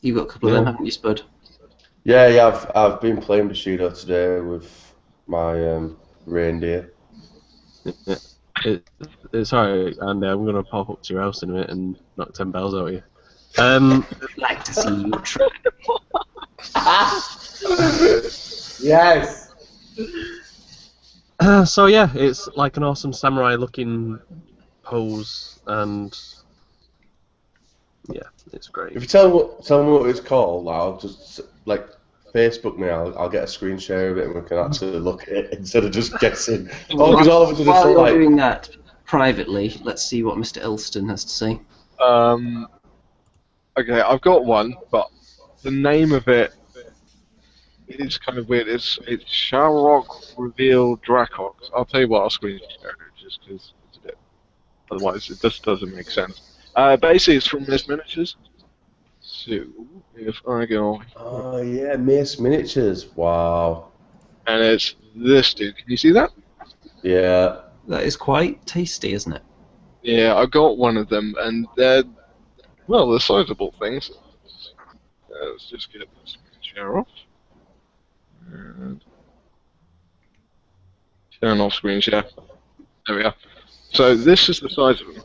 You've got a couple of them, haven't you, Spud? Yeah, I've been playing Bushido today with my reindeer. It's alright, and I'm going to pop up to your house in a minute and knock 10 bells out of you. I'd like to see you try. Yes! So yeah, it's like an awesome samurai-looking pose, and yeah, it's great. If you tell me what it's called, I'll just Facebook me. I'll get a screen share of it, and we can actually look at it instead of just guessing. Because all of us are just while you're doing that privately, let's see what Mr. Elston has to say. Okay, I've got one, but the name of it it is kind of weird. It's Shalrock reveal Dracox. I'll tell you what, I'll screen share it just because it's a bit. Otherwise, it just doesn't make sense. Basically, it's from Miss Miniatures. So if I go, Oh yeah, Mace Miniatures. Wow. and it's this dude. Can you see that? Yeah. That is quite tasty, isn't it? Yeah, I got one of them, and they're sizable things. Let's just get the screen share off. And turn off screen share. There we are. So this is the size of them.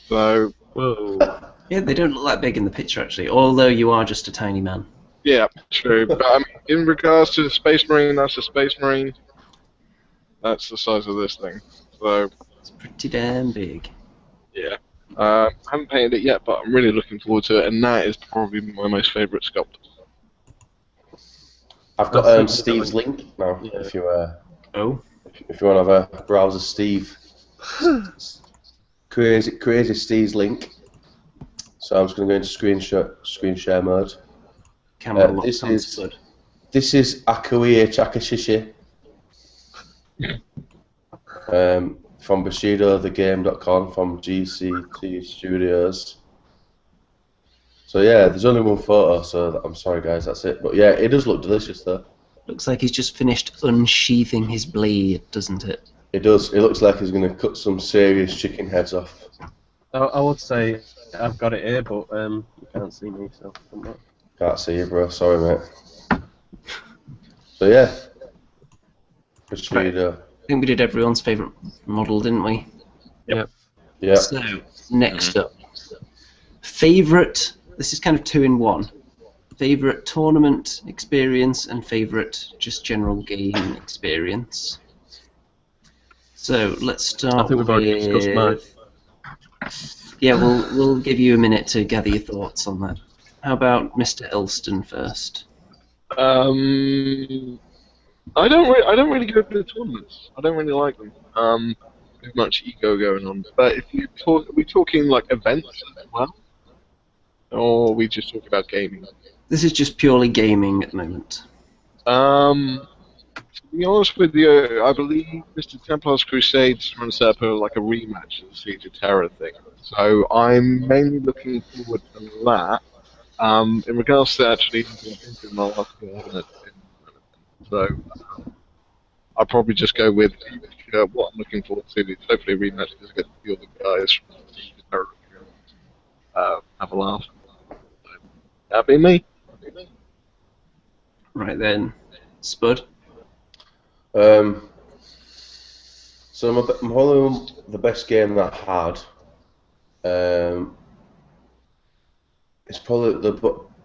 So Whoa. Yeah, they don't look that big in the picture, actually, although you are just a tiny man. yeah, true. But I mean, in regards to the Space Marine, that's a Space Marine. That's the size of this thing. So It's pretty damn big. yeah, I haven't painted it yet, but I'm really looking forward to it. And that is probably my most favourite sculpt. I've got That's Steve's link now. Yeah. If you Oh, if you want to have a browse of Steve, crazy Steve's link. So I'm just going to go into screen share mode. camera locked this on is- Spud. This is Akuie Chakashishi. From BushidoTheGame.com from GCT Studios. So yeah, there's only one photo, so I'm sorry guys, that's it. But yeah, it does look delicious though. Looks like he's just finished unsheathing his blade, doesn't it? It does. It looks like he's going to cut some serious chicken heads off. I would say I've got it here, but you can't see me, so I'm not. Can't see you, bro. Sorry, mate. So yeah, Bushido. I think we did everyone's favourite model, didn't we? Yeah. So, next up. Favourite, this is kind of 2 in 1. Favourite tournament experience and favourite just general game experience. So, let's start I think we've already discussed mine. Yeah, we'll give you a minute to gather your thoughts on that. How about Mr. Elston first? I don't really go to the tournaments. I don't really like them. Too much ego going on. But if you talk, are we talking like events as well, or are we just talking about gaming? This is just purely gaming at the moment. To be honest with you, I believe Mr. Templar's Crusades is trying to set up like a rematch of the Siege of Terror thing. So I'm mainly looking forward to that. In regards to actually into my last game, so I'll probably just go with what I'm looking forward to. Is hopefully a rematch because I get the other guys from the Siege of Terror have a laugh. So, that'd be me. Right then, Spud. So probably the best game that I had. It's probably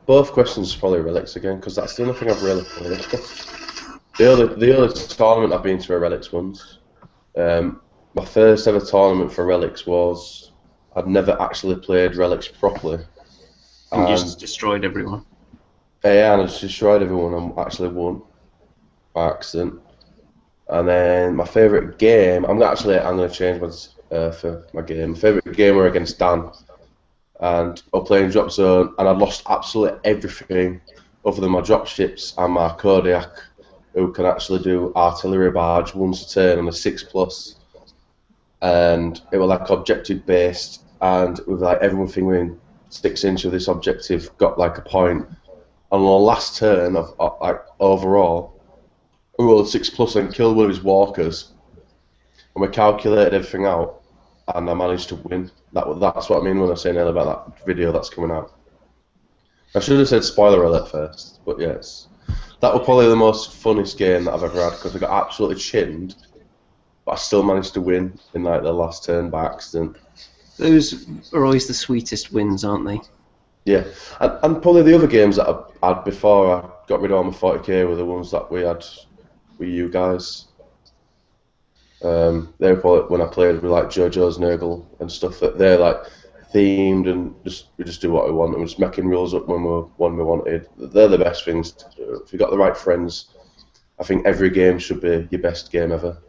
both questions is probably Relics again because that's the only thing I've really played. the only tournament I've been to are Relics ones. My first ever tournament for Relics was I'd never actually played Relics properly. And you just destroyed everyone. Yeah, and I just destroyed everyone and actually won by accident. And then my favourite game, I'm going to change my for my game. My favourite game were against Dan, and I was playing Drop Zone, and I lost absolutely everything other than my drop ships and my Kodiak, who can actually do artillery barge once a turn on a 6+, and it was like objective based, and with like everything within 6 inches of this objective got like a point. On the last turn of like overall, we rolled 6+ and killed one of his walkers, and we calculated everything out, and I managed to win. That's what I mean when I say earlier about that video that's coming out. I should have said spoiler alert first, but yes, that was probably the most funniest game that I've ever had because I got absolutely chinned, but I still managed to win in like the last turn by accident. Those are always the sweetest wins, aren't they? Yeah, and probably the other games that I had before I got rid of all my 40k were the ones that we had with you guys. They were probably when I played with like JoJo's Nurgle and stuff that they're like themed and we just do what we want and we're just making rules up when we wanted. They're the best things to do. If you've got the right friends, I think every game should be your best game ever.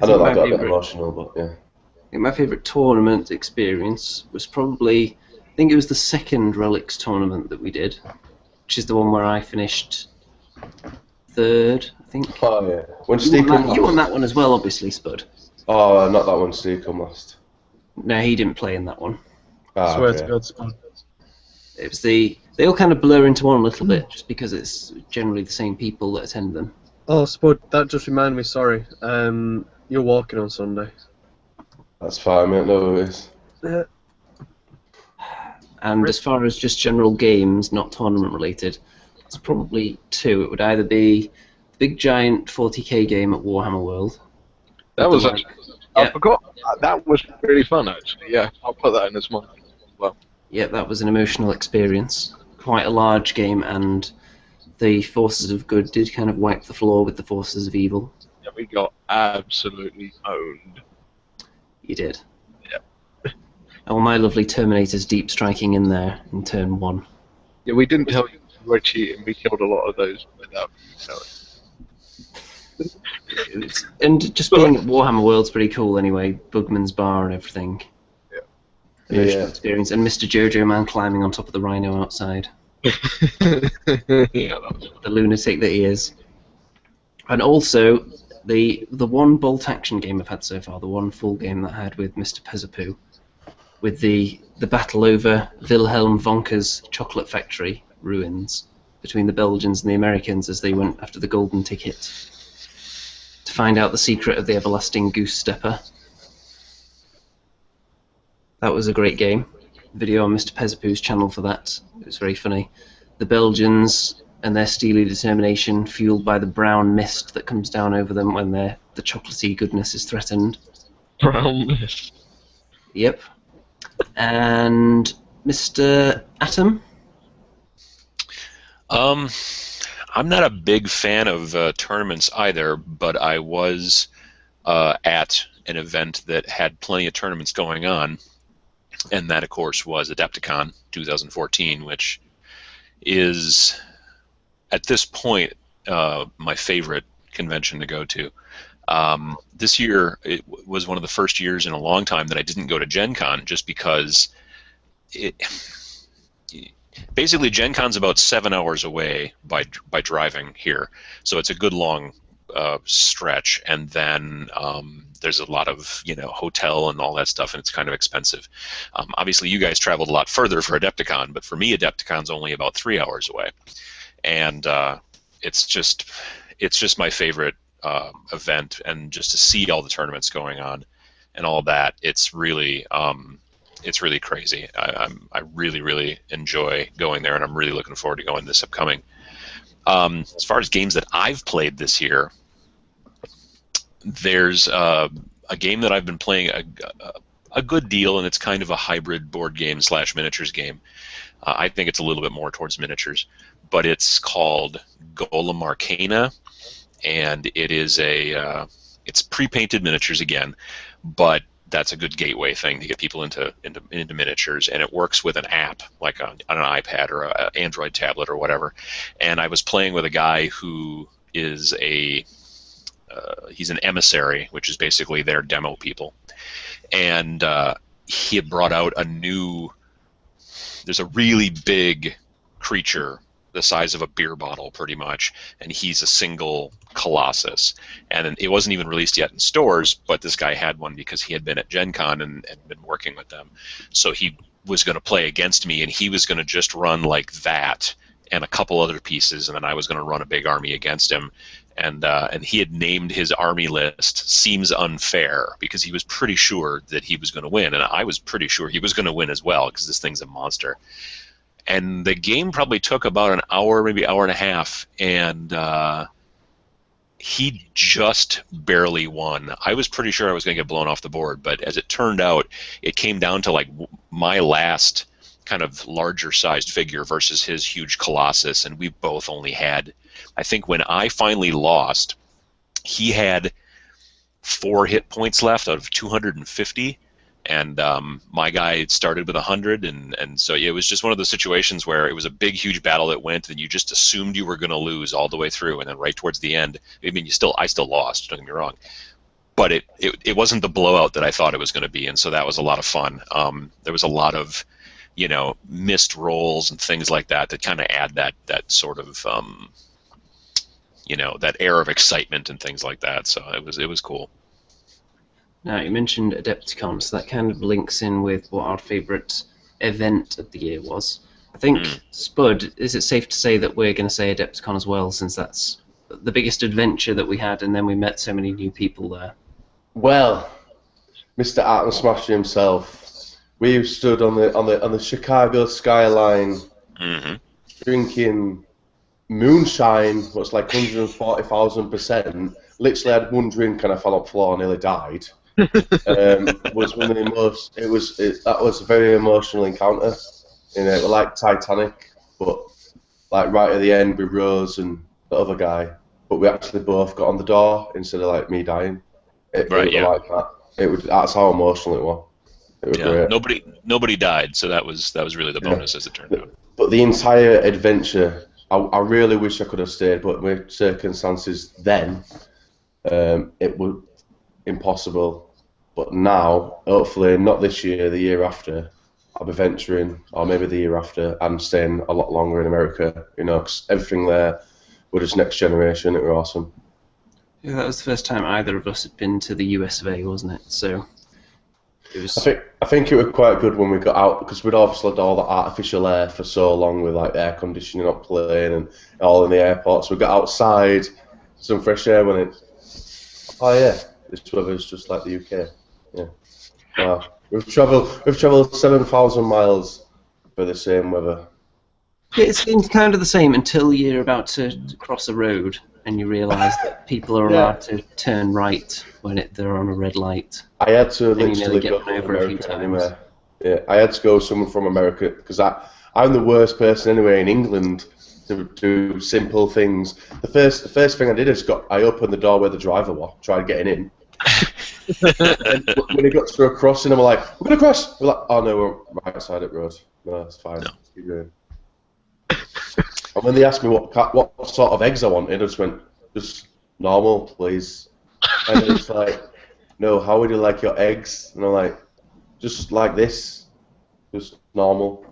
I know that got a bit emotional, but yeah. I think my favourite tournament experience was probably, I think it was the second Relics tournament that we did, which is the one where I finished third, I think. Oh yeah. When Steve come last? You won that one as well, obviously, Spud. Oh, not that one. Steve come last. No, he didn't play in that one. Ah, Swear okay. to God, Spud. It was they all kind of blur into one a little bit, just because it's generally the same people that attend them. Oh, Spud, that just reminded me, sorry. You're walking on Sunday. That's fine, mate. No worries. And as far as just general games, not tournament related, it's probably two. It would either be the big giant 40k game at Warhammer World. That was Like- actually, I yeah. forgot. That was really fun, actually. Yeah, I'll put that in as mine as well. Yeah, that was an emotional experience. Quite a large game, and the forces of good did kind of wipe the floor with the forces of evil. Yeah, we got absolutely owned. You did. Yeah. Oh, my lovely Terminator's deep striking in there in turn 1. Yeah, we didn't tell you we were cheating. We killed a lot of those without telling. And just being at Warhammer World's pretty cool anyway. Bugman's Bar and everything. Yeah. Emotional experience. And Mr. Jojo Man climbing on top of the rhino outside. Yeah, that was The lunatic that he is. And also, the one bolt action game I've had so far, the one full game that I had with Mr. Pezzapoo, with the battle over Wilhelm Wonka's chocolate factory ruins between the Belgians and the Americans as they went after the golden ticket to find out the secret of the everlasting goose stepper. That was a great game. Video on Mr. Pezzapoo's channel for that. It was very funny. The Belgians and their steely determination, fueled by the brown mist that comes down over them when the chocolatey goodness is threatened. brown mist. Yep. And Mr. Atom? I'm not a big fan of tournaments either, but I was at an event that had plenty of tournaments going on, and that, of course, was Adepticon 2014, which is, at this point, my favorite convention to go to. This year, it was one of the first years in a long time that I didn't go to Gen Con, just because basically Gen Con's about 7 hours away by driving here, so it's a good long stretch, and then there's a lot of hotel and all that stuff, and it's kind of expensive. Obviously, you guys traveled a lot further for Adepticon, but for me, Adepticon's only about 3 hours away, and it's just my favorite event, and just to see all the tournaments going on and all that, it's really crazy. I really enjoy going there, and I'm really looking forward to going this upcoming. As far as games that I've played this year, there's a game that I've been playing a good deal, and it's kind of a hybrid board game / miniatures game. I think it's a little bit more towards miniatures, but it's called Golem Arcana, and it is it's pre-painted miniatures again, but that's a good gateway thing to get people into miniatures, and it works with an app, like on an iPad or an Android tablet or whatever. And I was playing with a guy who is he's an emissary, which is basically their demo people, and he had brought out there's a really big creature the size of a beer bottle, pretty much, and he's a single colossus. And it wasn't even released yet in stores, but this guy had one because he had been at Gen Con and been working with them. So he was going to play against me, and he was going to just run like that and a couple other pieces, and then I was going to run a big army against him. And he had named his army list Seems Unfair, because he was pretty sure that he was going to win, and I was pretty sure he was going to win as well, because this thing's a monster. And the game probably took about an hour, maybe hour and a half, and he just barely won. I was pretty sure I was going to get blown off the board, but as it turned out, it came down to like my last kind of larger sized figure versus his huge colossus, and we both only had, I think when I finally lost, he had 4 hit points left out of 250. And my guy started with 100, and so it was just one of those situations where it was a big, huge battle that went, and you just assumed you were going to lose all the way through, and then right towards the end, I mean, I still lost, don't get me wrong, but it wasn't the blowout that I thought it was going to be, and so that was a lot of fun. There was a lot of, missed rolls and things like that kind of add that sort of that air of excitement and things like that. So it was cool. Now, you mentioned Adepticon, so that kind of links in with what our favourite event of the year was. I think, Spud, is it safe to say that we're going to say Adepticon as well, since that's the biggest adventure that we had, and then we met so many new people there? Well, Mr. Atom Smasher himself, we stood on the Chicago skyline, drinking moonshine, what's like 140,000%. Literally had one drink and I fell on the floor and nearly died. Was one of the most. That was a very emotional encounter. We're like Titanic, but like right at the end with Rose and the other guy, but we actually both got on the door instead of like me dying. It was like that. That's how emotional it was. It was great. Nobody died, so that was really the bonus as it turned out. But the entire adventure, I really wish I could have stayed, but with circumstances then, it was impossible. But now, hopefully, not this year, the year after, I'll be venturing, or maybe the year after, and staying a lot longer in America. 'Cause everything there was just next generation. It was awesome. Yeah, that was the first time either of us had been to the US of A, wasn't it? So it was. I think it was quite good when we got out, because we'd obviously had all the artificial air for so long with like air conditioning on plane and all in the airport. So we got outside, some fresh air when it. Oh yeah, this weather's just like the UK. Yeah. Wow. We've travelled 7,000 miles for the same weather. Yeah, it seems kind of the same until you're about to cross a road and you realise that people are allowed to turn right when they're on a red light. I had to literally get go run over a few times. anyway. Yeah, I had to go with someone from America because I'm the worst person anyway in England to do simple things. The first thing I did is I opened the door where the driver was, tried getting in. And when he got to a crossing, I'm like, "We're gonna cross." We're like, "Oh no, we're right side of the road. No, it's fine. No. Keep going." And when they asked me what sort of eggs I wanted, I just went, "Just normal, please." And it's like, "No, how would you like your eggs?" And I'm like, "Just like this, just normal."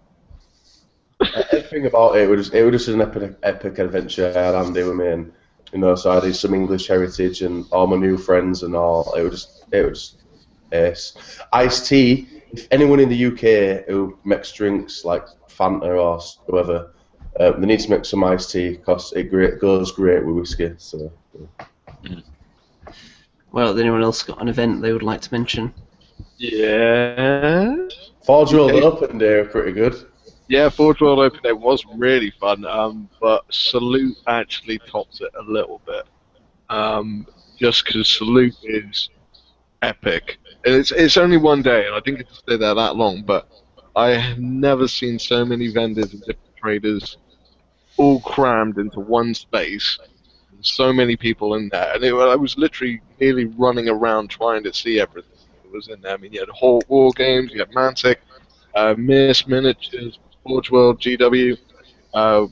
Everything about it was just an epic adventure. I had Andy with me, and so I did some English heritage and all my new friends and all. It was ace. Iced tea. If anyone in the UK who makes drinks like Fanta or whoever, they need to make some iced tea because it goes great with whiskey. So. Yeah. Well, has anyone else got an event they would like to mention? Yeah. Forge World Open Day are pretty good. Yeah, Forge World Open Day was really fun, but Salute actually tops it a little bit. Just because Salute is epic. It's only one day, and I didn't get to stay there that long, but I have never seen so many vendors and different traders all crammed into one space. So many people in there, and I was literally nearly running around trying to see everything that was in there. I mean, you had Wargamers, you had Mantic, Miss Miniatures, Forge World, GW,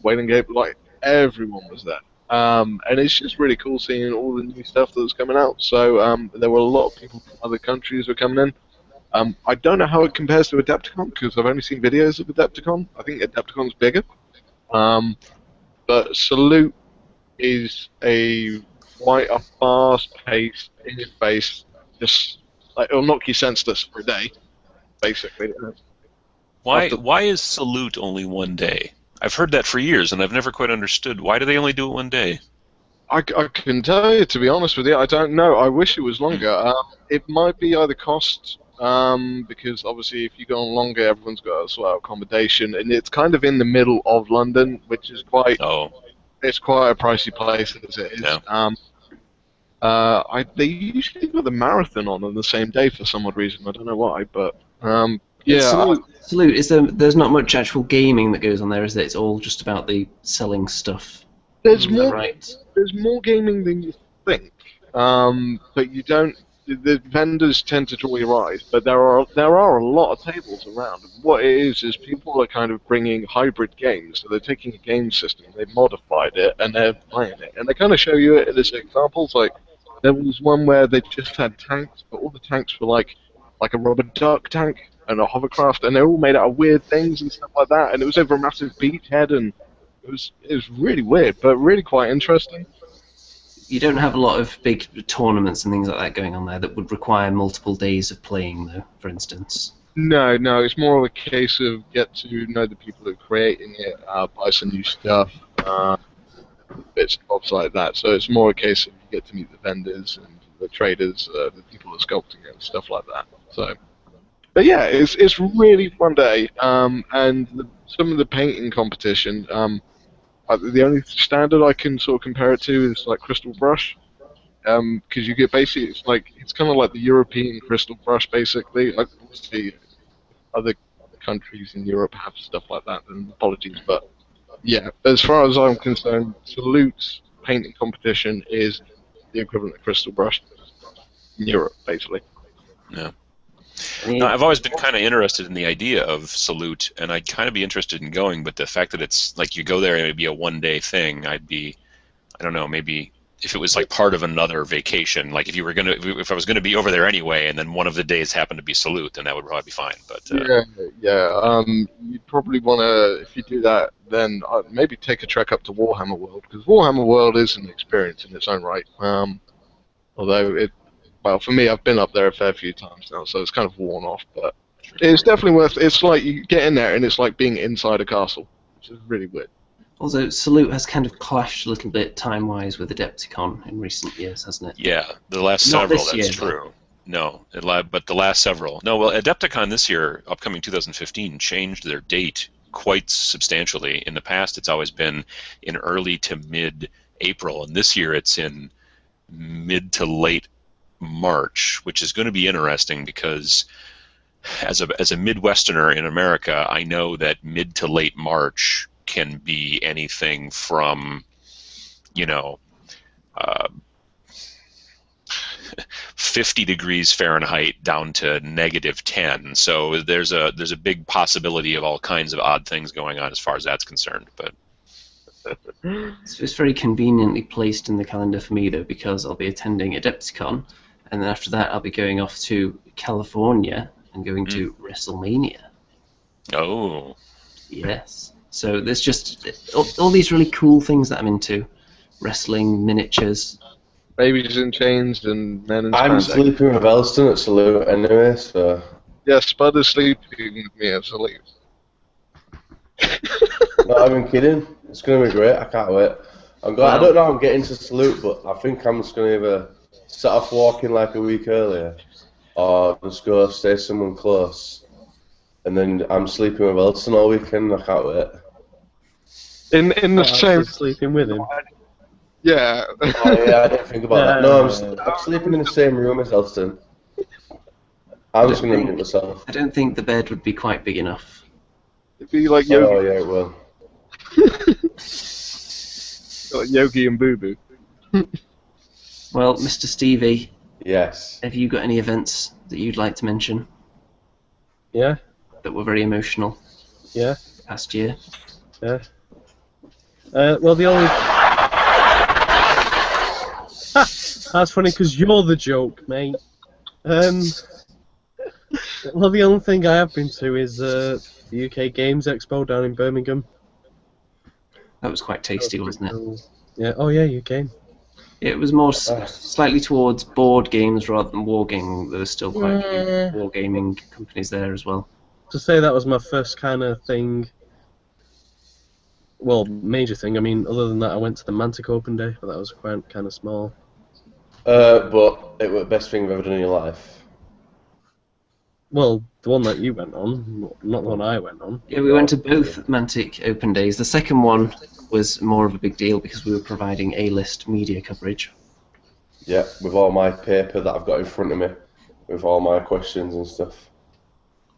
Wailing Gate, like everyone was there. And it's just really cool seeing all the new stuff that was coming out. So there were a lot of people from other countries who were coming in. I don't know how it compares to Adepticon because I've only seen videos of Adepticon. I think Adepticon's bigger. But Salute is quite a fast-paced, in-your-face, just like it'll knock you senseless for a day, basically. Why is Salute only one day? I've heard that for years, and I've never quite understood. Why do they only do it one day? I couldn't tell you, to be honest with you. I don't know. I wish it was longer. It might be either cost, because obviously if you go on longer, everyone's got a sort of accommodation, and it's kind of in the middle of London, which is quite... It's quite a pricey place as it is. Yeah. They usually put the marathon on the same day for some odd reason. I don't know why, but yeah. Salute. There's not much actual gaming that goes on there, is there? It's all just about the selling stuff. There's more. Right? There's more gaming than you think, but you don't. The vendors tend to draw your eyes, but there are a lot of tables around. What it is people are kind of bringing hybrid games. So they're taking a game system, they've modified it, and they're playing it. And they kind of show you it as examples. Like there was one where they just had tanks, but all the tanks were like a rubber duck tank and a hovercraft, and they're all made out of weird things and stuff like that. And it was over a massive beachhead, and it was really weird, but really quite interesting. You don't have a lot of big tournaments and things like that going on there that would require multiple days of playing, though, for instance. No, it's more of a case of get to know the people who are creating it, buy some new stuff, bits and bobs like that. So it's more a case of you get to meet the vendors and the traders, the people who are sculpting it and stuff like that. So, but yeah, it's really fun day. And some of the painting competition, the only standard I can sort of compare it to is like Crystal Brush. Because you get basically, it's kind of like the European Crystal Brush, basically. Like, obviously, other countries in Europe have stuff like that, then apologies, but yeah, as far as I'm concerned, Salute's painting competition is the equivalent of Crystal Brush in Europe, basically. Yeah. No, I've always been kind of interested in the idea of Salute, and I'd kind of be interested in going, but the fact that it's like you go there and it'd be a one-day thing, I don't know, maybe if it was like part of another vacation, like if I was gonna be over there anyway, and then one of the days happened to be Salute, then that would probably be fine. But you'd probably want to, if you do that, then maybe take a trek up to Warhammer World, because Warhammer World is an experience in its own right. Although well, for me, I've been up there a fair few times now, so it's kind of worn off, but it's definitely worth. It's like you get in there and it's like being inside a castle, which is really weird. Also, Salute has kind of clashed a little bit time-wise with Adepticon in recent years, hasn't it? Yeah, the last Not several, this that's year, true. No, but the last several. No, well, Adepticon this year, upcoming 2015, changed their date quite substantially. In the past, it's always been in early to mid-April, and this year it's in mid to late March, which is going to be interesting because as a Midwesterner in America, I know that mid to late March can be anything from, 50 degrees Fahrenheit down to -10. So there's a big possibility of all kinds of odd things going on as far as that's concerned. But it's very conveniently placed in the calendar for me, though, because I'll be attending Adepticon, and then after that I'll be going off to California and going to WrestleMania. Oh. Yes. So there's just all these really cool things that I'm into. Wrestling, miniatures. Babies in chains and men in I'm spandex. sleeping with Elston at Salute anyway, so... Yeah, Spud is sleeping with me at Salute. Not even kidding. It's going to be great. I can't wait. I don't know how I'm getting to Salute, but I think I'm just going to either set off walking like a week earlier or just go stay someone close. And then I'm sleeping with Elston all weekend. I can't wait. In the same... sleeping with him. Yeah. Oh, yeah, I didn't think about that. No, I'm sleeping in the same room as Elston. I'm just going to mute myself. I don't think the bed would be quite big enough. It'd be like Yogi. Oh, yeah, it will. Like Yogi and Boo Boo. Well, Mr. Stevie, Yes. have you got any events that you'd like to mention Yeah, that were very emotional yeah, past year? yeah. Well, the only... That's funny because you're the joke, mate. Well, the only thing I have been to is the UK Games Expo down in Birmingham. That was quite tasty, wasn't it? Yeah. Oh yeah, you came. It was more slightly towards board games rather than wargaming. There were still quite a few wargaming companies there as well. To say that was my first kind of thing. Well, major thing. I mean, other than that, I went to the Mantic Open Day, but that was quite kind of small. But it was the best thing you've ever done in your life. Well, the one that you went on, not the one I went on. Yeah, we went to both Mantic Open Days. The second one was more of a big deal because we were providing A-list media coverage. Yeah, with all my paper that I've got in front of me, with all my questions and stuff.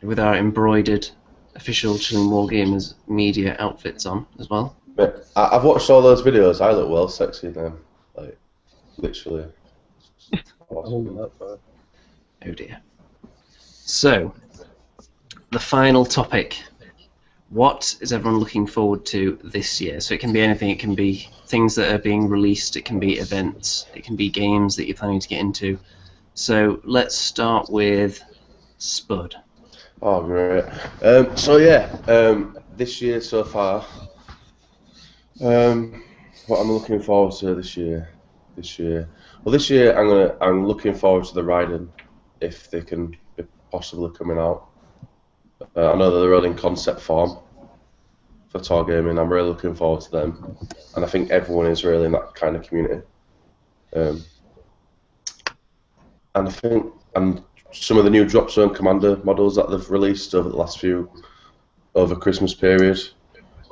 With our embroidered official Chilling Wargamers media outfits on as well. But I've watched all those videos. I look well sexy in them. Like, literally. Awesome. Oh dear. So, the final topic. What is everyone looking forward to this year? So it can be anything. It can be things that are being released. It can be events. It can be games that you're planning to get into. So let's start with Spud. Oh, great. This year so far, what I'm looking forward to this year. this year? Well, this year I'm looking forward to the riding, if they can be possibly coming out. I know that they're all in concept form for tour gaming. I'm really looking forward to them, and I think everyone is really in that kind of community. And I think some of the new Drop Zone Commander models that they've released over Christmas period.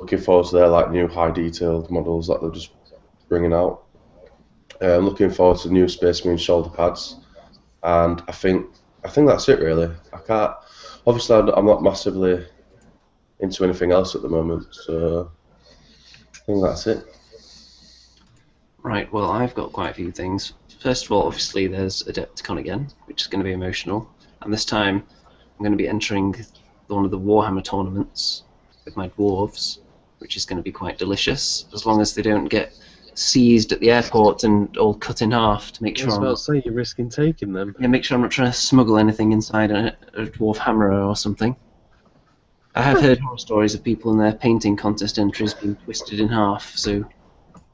Looking forward to their like new high detailed models that they're just bringing out. I'm looking forward to new Space Marine shoulder pads, and I think that's it really. Obviously I'm not massively into anything else at the moment, so I think that's it. Right, well, I've got quite a few things. First of all, obviously, there's Adepticon again, which is going to be emotional. And this time, I'm going to be entering one of the Warhammer tournaments with my dwarves, which is going to be quite delicious, as long as they don't get seized at the airport and all cut in half to make sure I was about to say, you're risking taking them. Yeah, make sure I'm not trying to smuggle anything inside a dwarf hammerer or something. I have heard horror stories of people in their painting contest entries being twisted in half, so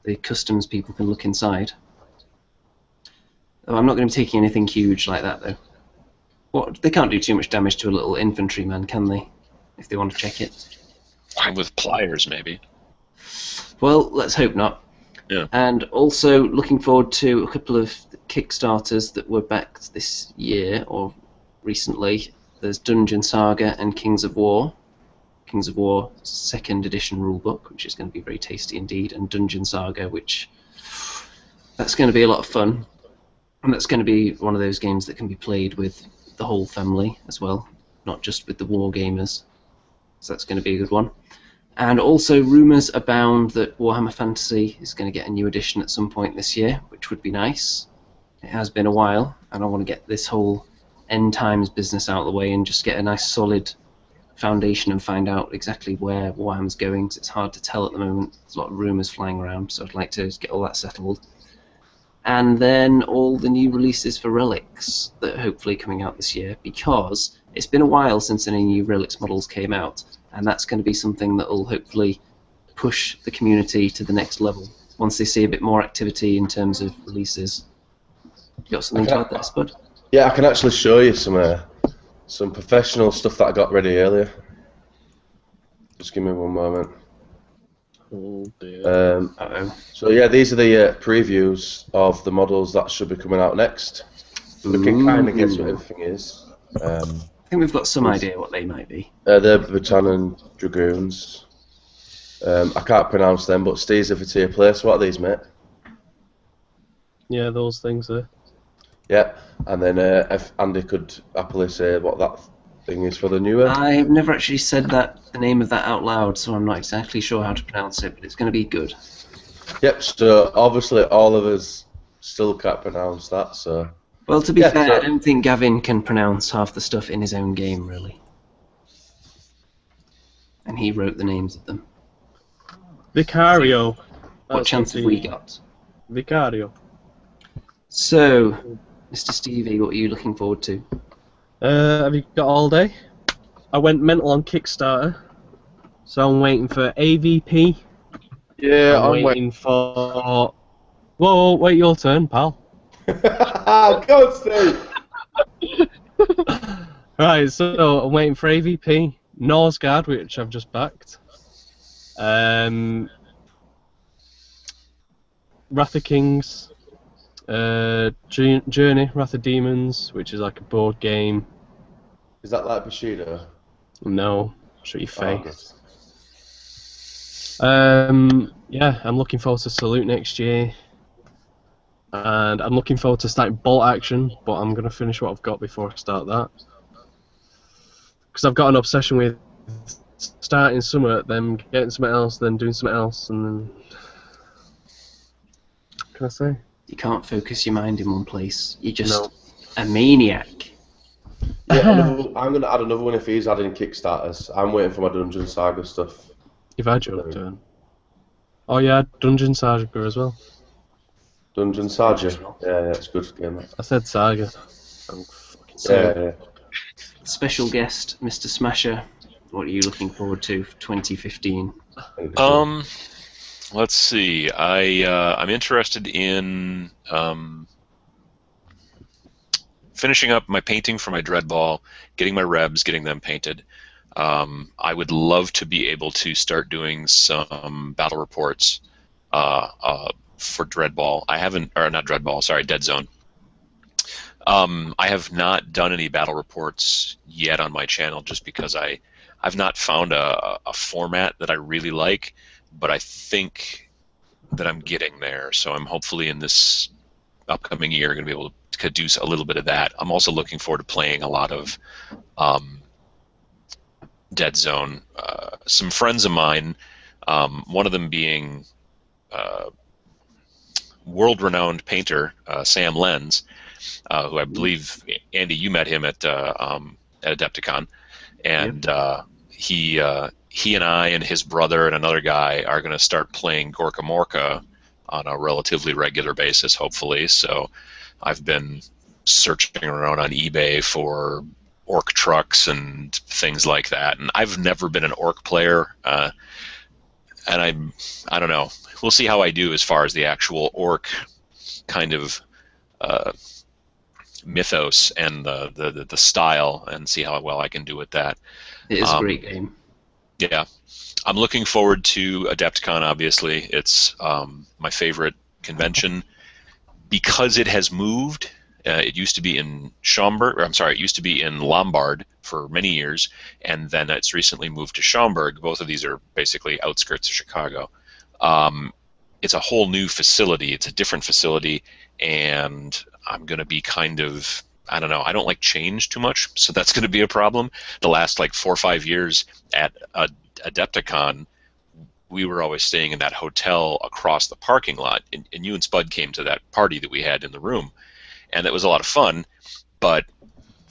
the customs people can look inside. Oh, I'm not going to be taking anything huge like that, though. They can't do too much damage to a little infantryman, can they? If they want to check it. With pliers, maybe. Well, let's hope not. Yeah. And also looking forward to a couple of Kickstarters that were backed this year or recently. There's Dungeon Saga and Kings of War. Kings of War 2nd edition rulebook, which is going to be very tasty indeed, and Dungeon Saga, that's going to be a lot of fun. And that's going to be one of those games that can be played with the whole family as well, not just with the Wargamers. So that's going to be a good one. And also rumours abound that Warhammer Fantasy is going to get a new edition at some point this year, which would be nice. It has been a while, and I want to get this whole end times business out of the way and just get a nice solid foundation and find out exactly where Warhammer's going, because it's hard to tell at the moment. There's a lot of rumours flying around, so I'd like to get all that settled. And then all the new releases for Relics that are hopefully coming out this year, because it's been a while since any new Relics models came out, and that's going to be something that will hopefully push the community to the next level once they see a bit more activity in terms of releases. You got something to add there, Spud? Yeah, I can actually show you some professional stuff that I got ready earlier. Just give me one moment. Oh dear. So yeah, these are the previews of the models that should be coming out next. We can kind of guess what everything is. I think we've got some idea what they might be. They're Battanon Dragoons. I can't pronounce them, but Steve's over to your place. What are these, mate? Yeah, those things there. Yeah, and then if Andy could happily say what that thing is for the newer. I've never actually said the name of that out loud, so I'm not exactly sure how to pronounce it, but it's going to be good. Yep, so obviously all of us still can't pronounce that, so... Well, to be fair, I don't think Gavin can pronounce half the stuff in his own game, really. And he wrote the names of them. Vicario. What chance have we got? Vicario. So, Mr. Stevie, what are you looking forward to? Have you got all day? I went mental on Kickstarter, so I'm waiting for AVP. Yeah, I'm waiting for... Whoa, wait your turn, pal. Go, Steve! Right, so I'm waiting for AVP, Norsgard, which I've just backed. Wrath of Kings, Journey, Wrath of Demons, which is like a board game. Is that like Bushido? No, shut your face. Oh, yeah, I'm looking forward to Salute next year. And I'm looking forward to starting Bolt Action, but I'm going to finish what I've got before I start that. Because I've got an obsession with starting somewhere, then getting something else, then doing something else, and then... What can I say? You can't focus your mind in one place. You're just a maniac. Yeah, I'm going to add another one if he's adding Kickstarters. I'm waiting for my Dungeon Saga stuff. You've had your turn. Oh yeah, Dungeon Saga as well. Dungeon Saga? Yeah, it's a good game. I said Saga. I'm fucking sorry. Yeah. Special guest, Mr. Smasher. What are you looking forward to for 2015? Let's see. I'm interested in finishing up my painting for my Dreadball, getting my Rebs, getting them painted. I would love to be able to start doing some battle reports for Dreadball. I haven't, or not Dreadball, sorry, Dead Zone. I have not done any battle reports yet on my channel just because I've not found a format that I really like, but I think that I'm getting there. So I'm hopefully in this upcoming year going to be able to do a little bit of that. I'm also looking forward to playing a lot of Dead Zone. Some friends of mine, one of them being world-renowned painter Sam Lenz, who I believe, Andy, you met him at Adepticon, and he and I and his brother and another guy are going to start playing Gorka Morka on a relatively regular basis, hopefully. So I've been searching around on eBay for orc trucks and things like that, and I've never been an orc player, and I don't know. We'll see how I do as far as the actual orc kind of mythos and the style, and see how well I can do with that. It is a great game. Yeah, I'm looking forward to Adepticon. Obviously, it's my favorite convention because it has moved. It used to be in Schaumburg, or I'm sorry, it used to be in Lombard for many years, and then it's recently moved to Schaumburg. Both of these are basically outskirts of Chicago. It's a whole new facility. It's a different facility, and I'm going to be kind of, I don't know, I don't like change too much, so that's going to be a problem. The last like 4 or 5 years at Adepticon, we were always staying in that hotel across the parking lot, and you and Spud came to that party that we had in the room, and it was a lot of fun. But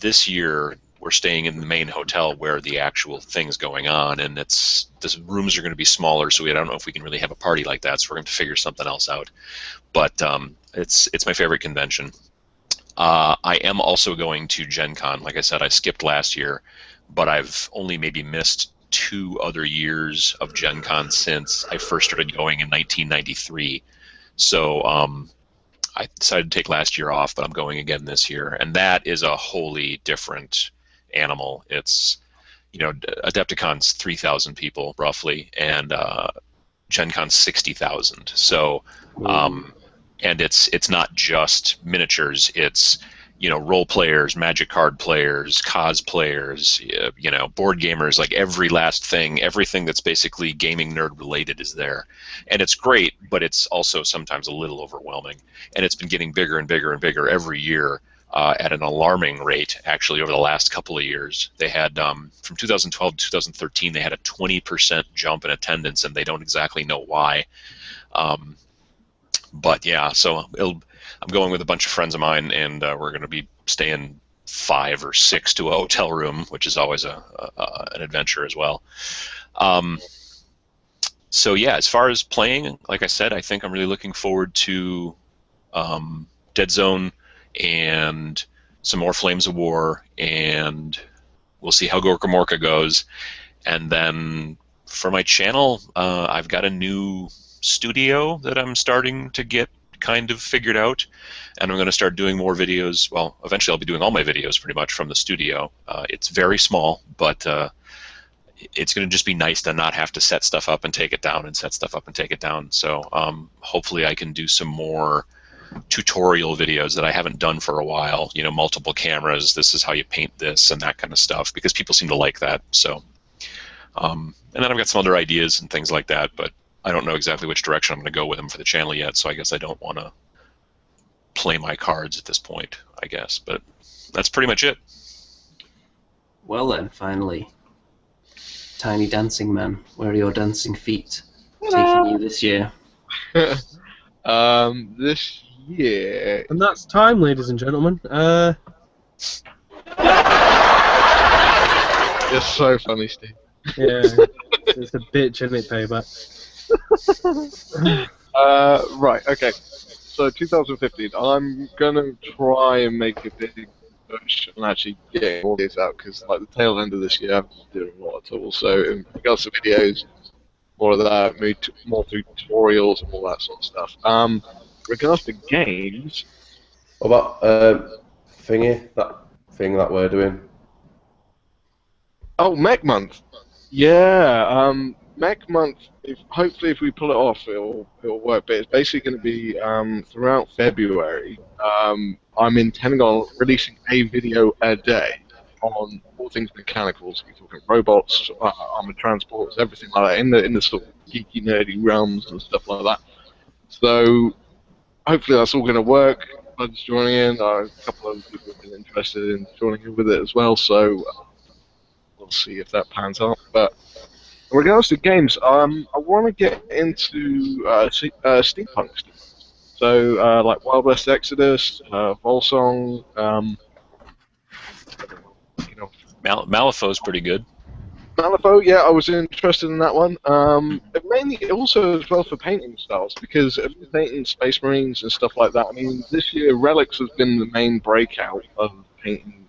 this year we're staying in the main hotel where the actual thing's going on, and the rooms are going to be smaller, so I don't know if we can really have a party like that. So we're going to figure something else out. But it's my favorite convention. I am also going to Gen Con. Like I said, I skipped last year, but I've only maybe missed 2 other years of Gen Con since I first started going in 1993. So I decided to take last year off, but I'm going again this year, and that is a wholly different animal. It's, Adepticon's 3,000 people roughly, and Gen Con's 60,000. So, and it's not just miniatures. It's role players, magic card players, cosplayers, board gamers, like every last thing, everything that's basically gaming nerd related is there. And it's great, but it's also sometimes a little overwhelming. And it's been getting bigger and bigger and bigger every year at an alarming rate, actually, over the last couple of years. They had, from 2012 to 2013, they had a 20% jump in attendance, and they don't exactly know why. But yeah, so I'm going with a bunch of friends of mine, and we're going to be staying 5 or 6 to a hotel room, which is always an adventure as well. So yeah, as far as playing, like I said, I think I'm really looking forward to Dead Zone and some more Flames of War, and we'll see how Gorka Morka goes. And then for my channel, I've got a new studio that I'm starting to get kind of figured out, and I'm going to start doing more videos. Well, eventually I'll be doing all my videos pretty much from the studio. It's very small, but it's going to just be nice to not have to set stuff up and take it down and set stuff up and take it down. So hopefully I can do some more tutorial videos that I haven't done for a while, multiple cameras, this is how you paint this and that kind of stuff, because people seem to like that. So and then I've got some other ideas and things like that, but I don't know exactly which direction I'm going to go with them for the channel yet, so I guess I don't want to play my cards at this point, I guess. But that's pretty much it. Well then, finally. Tiny Dancing Man, where are your dancing feet taking you this year? This year... And that's time, ladies and gentlemen. You're so funny, Steve. Yeah, it's a bitch, isn't it, Payback? Right, okay. So 2015, I'm gonna try and make a big push and actually get all these out, because like the tail end of this year, I've been doing a lot of tools. So in regards to videos, more of that, more tutorials and all that sort of stuff. Regards to games, What about that thing that we're doing? oh, Mech Month. Yeah, Mech Month. Hopefully, if we pull it off, it'll work. But it's basically going to be throughout February. I'm intending on releasing a video a day on all things mechanical. So we're talking robots, armored transports, everything like that in the sort of geeky, nerdy realms and stuff like that. So hopefully that's all going to work. I'm just joining in. A couple of people have been interested in joining in with it as well. So we'll see if that pans out. But in regards to games, I want to get into steampunk stuff. So, like Wild West Exodus, Volsong, Malifaux's pretty good. Malifaux, yeah, I was interested in that one. Mainly also as well for painting styles, because I've been painting Space Marines and stuff like that. I mean, this year Relics has been the main breakout of painting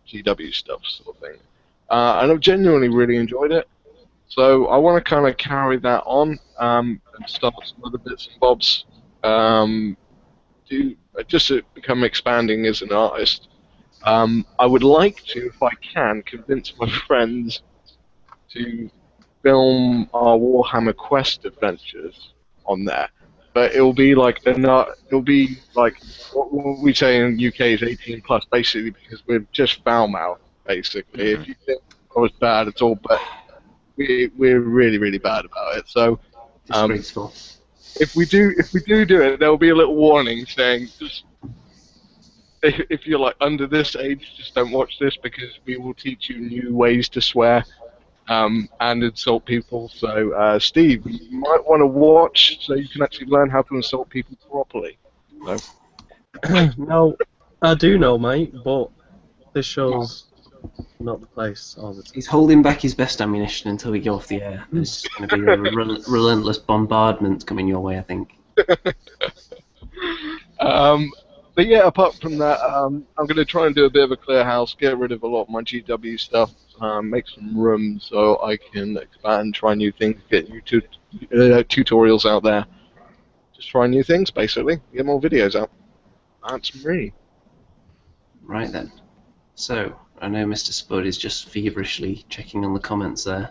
GW stuff, sort of thing. And I've genuinely really enjoyed it. So I want to kind of carry that on and start some other bits and bobs to become expanding as an artist. I would like to, if I can, convince my friends to film our Warhammer Quest adventures on there. But it'll be like what we say in UK is 18 plus, basically, because we're just foul mouth, basically. If you think I was bad at all, but we're really, really bad about it. So Disgraceful. if we do it, there will be a little warning saying, just if you're like under this age, just don't watch this, because we will teach you new ways to swear and insult people. So Steve, you might want to watch so you can actually learn how to insult people properly. No? No, I do know, mate, but this show's not the place all the time. He's holding back his best ammunition until we go off the air. There's just going to be a relentless bombardment coming your way, I think. But yeah, apart from that, I'm going to try and do a bit of a clear house, get rid of a lot of my GW stuff, make some room so I can expand, try new things, get new tutorials out there. Just try new things, basically. Get more videos out. That's me. Right then. So, I know Mr. Spud is just feverishly checking on the comments there.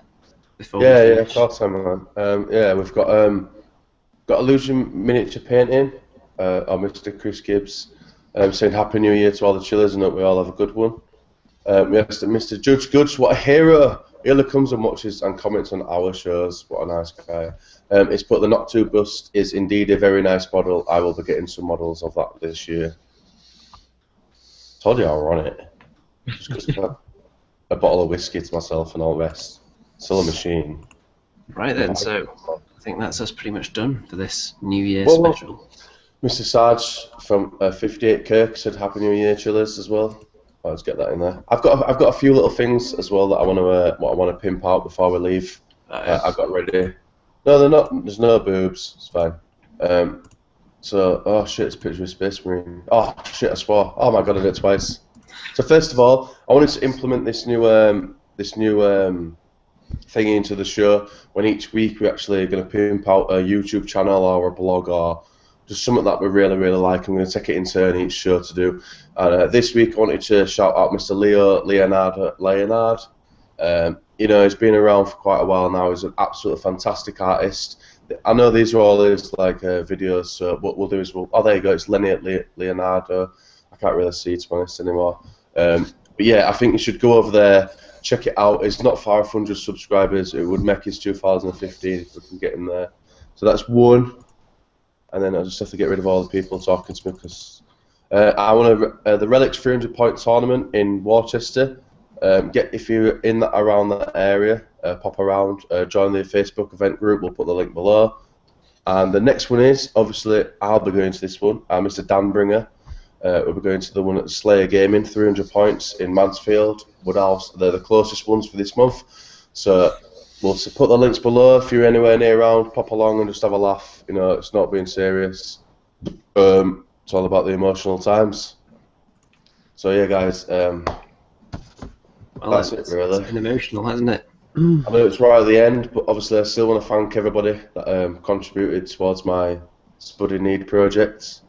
Before we Yeah, finish. of course, man. Yeah, we've got Illusion Miniature Painting, or Mr. Chris Gibbs, saying Happy New Year to all the chillers and hope we all have a good one. We asked Mr. Judge Goods, what a hero! He only comes and watches and comments on our shows. What a nice guy. It's put the Not 2 bust is indeed a very nice model. I will be getting some models of that this year. Told you I were on it. Just got a bottle of whiskey to myself and all the rest. Still a machine. Right then, so I think that's us pretty much done for this New Year Well, special. Mr. Sarge from 58 Kirk said Happy New Year, chillers, as well. Let's get that in there. I've got a few little things as well that I want to pimp out before we leave. I've got ready. No, they're not. There's no boobs. It's fine. So, oh shit, it's a picture of Space Marine. Oh shit, I swore. Oh my god, I did it twice. So first of all, I wanted to implement this new thingy into the show. When each week we're actually going to pimp out a YouTube channel or a blog or just something that we really, really like. I'm going to take it in turn each show to do. And this week I wanted to shout out Mr. Leonard. You know, he's been around for quite a while now. He's an absolutely fantastic artist. I know these are all his like videos, so what we'll do is oh, there you go, it's Leonardo. I can't really see, to be honest, anymore. But yeah, I think you should go over there, check it out. It's not far off 100 subscribers. It would make his 2015 if we can get him there. So that's one. And then I just have to get rid of all the people talking to me because I want the Relics 300 point tournament in Worcester. If you're in around that area, pop around, join the Facebook event group. We'll put the link below. And the next one is obviously I'll be going to this one. Mr. Dan Bringer. We'll be going to the one at Slayer Gaming, 300 points in Mansfield, Woodhouse. They're the closest ones for this month. So we'll put the links below. If you're anywhere near around, pop along and just have a laugh. You know, it's not being serious. It's all about the emotional times. So yeah, guys. Well, That's it, really. It's been emotional, hasn't it? I know it's right at the end, but obviously I still want to thank everybody that contributed towards my Spud in Need project.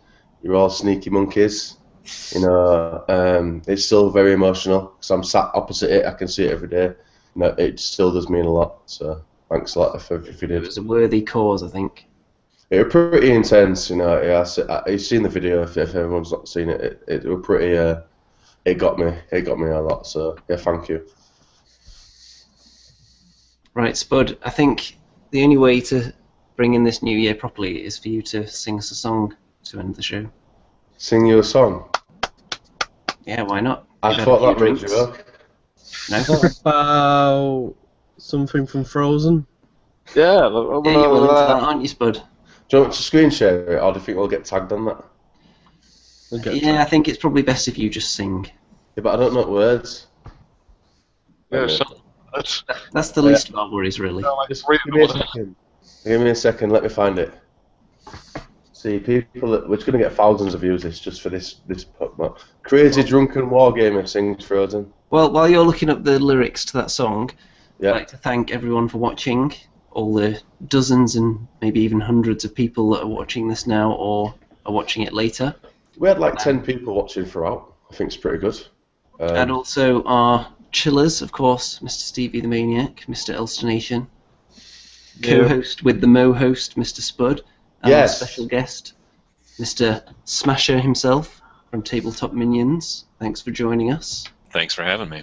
You're all sneaky monkeys. You know, it's still very emotional because I'm sat opposite it. I can see it every day. You know, it still does mean a lot. So thanks a lot if you It did. was a worthy cause, I think. It was pretty intense. You know, yeah, you've seen the video. If everyone's not seen it, it was pretty. It got me. It got me a lot. So yeah, thank you. Right, Spud, I think the only way to bring in this new year properly is for you to sing us a song to end the show. Sing you a song. Yeah, why not? I You've had thought a few that was a drinks. joke. No? What about something from Frozen? Yeah, Yeah, you're well into that, aren't you, Spud? Do you want to screen share it, or do you think we'll get tagged on that? We'll get Yeah, to I it. think it's probably best if you just sing. Yeah, but I don't know words. yeah. So that's That's the least of our worries, really. like Just three give me a of them. second. Give me a second. Let me find it. See, we're just going to get thousands of views just for this. Crazy drunken wargamer sings Frozen. Well, while you're looking up the lyrics to that song, Yeah. I'd like to thank everyone for watching, all the dozens and maybe even hundreds of people that are watching this now or are watching it later. We had like 10 people watching throughout. I think it's pretty good. And also our chillers, of course, Mr. Stevie the Maniac, Mr. Elstonation, co-host with the Mo-host, Mr. Spud, and our Yes. special guest, Mr. Smasher himself from Tabletop Minions. Thanks for joining us. Thanks for having me.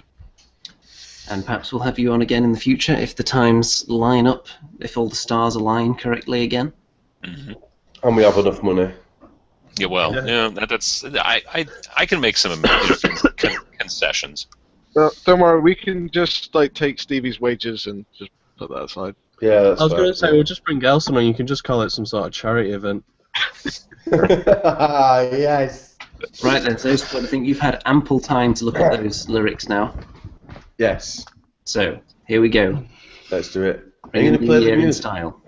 And perhaps we'll have you on again in the future if the times line up, if all the stars align correctly again. Hmm. And we have enough money. Yeah, well, Yeah. yeah, that's I can make some concessions. Don't worry, we can just like take Stevie's wages and just put that aside. Yeah, that's I was fine. going to say, we'll just bring Elson on. You can just call it some sort of charity event. Yes. Right then, so Spud, I think you've had ample time to look at those lyrics now. Yes. So, here we go. Let's do it. Are Bring you the going to play new the year in music? style.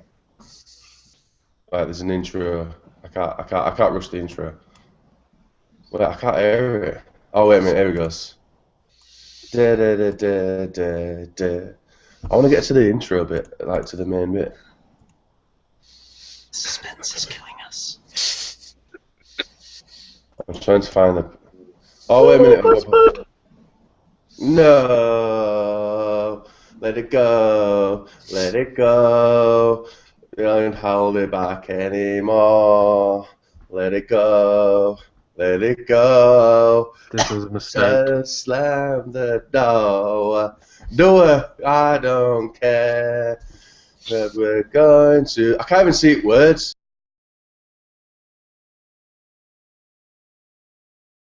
Right, there's an intro. I can't rush the intro. Wait, I can't hear it. Oh wait a minute, here it goes. Da, da, da, da, da, da. I want to get to the intro bit, like to the main bit. Suspense is killing us. I'm trying to find the. Oh wait a minute. No, let it go, let it go. Don't hold it back anymore. Let it go, let it go. This was a mistake. Just slam the door. Do it, I don't care. But we're going to. I can't even see it words.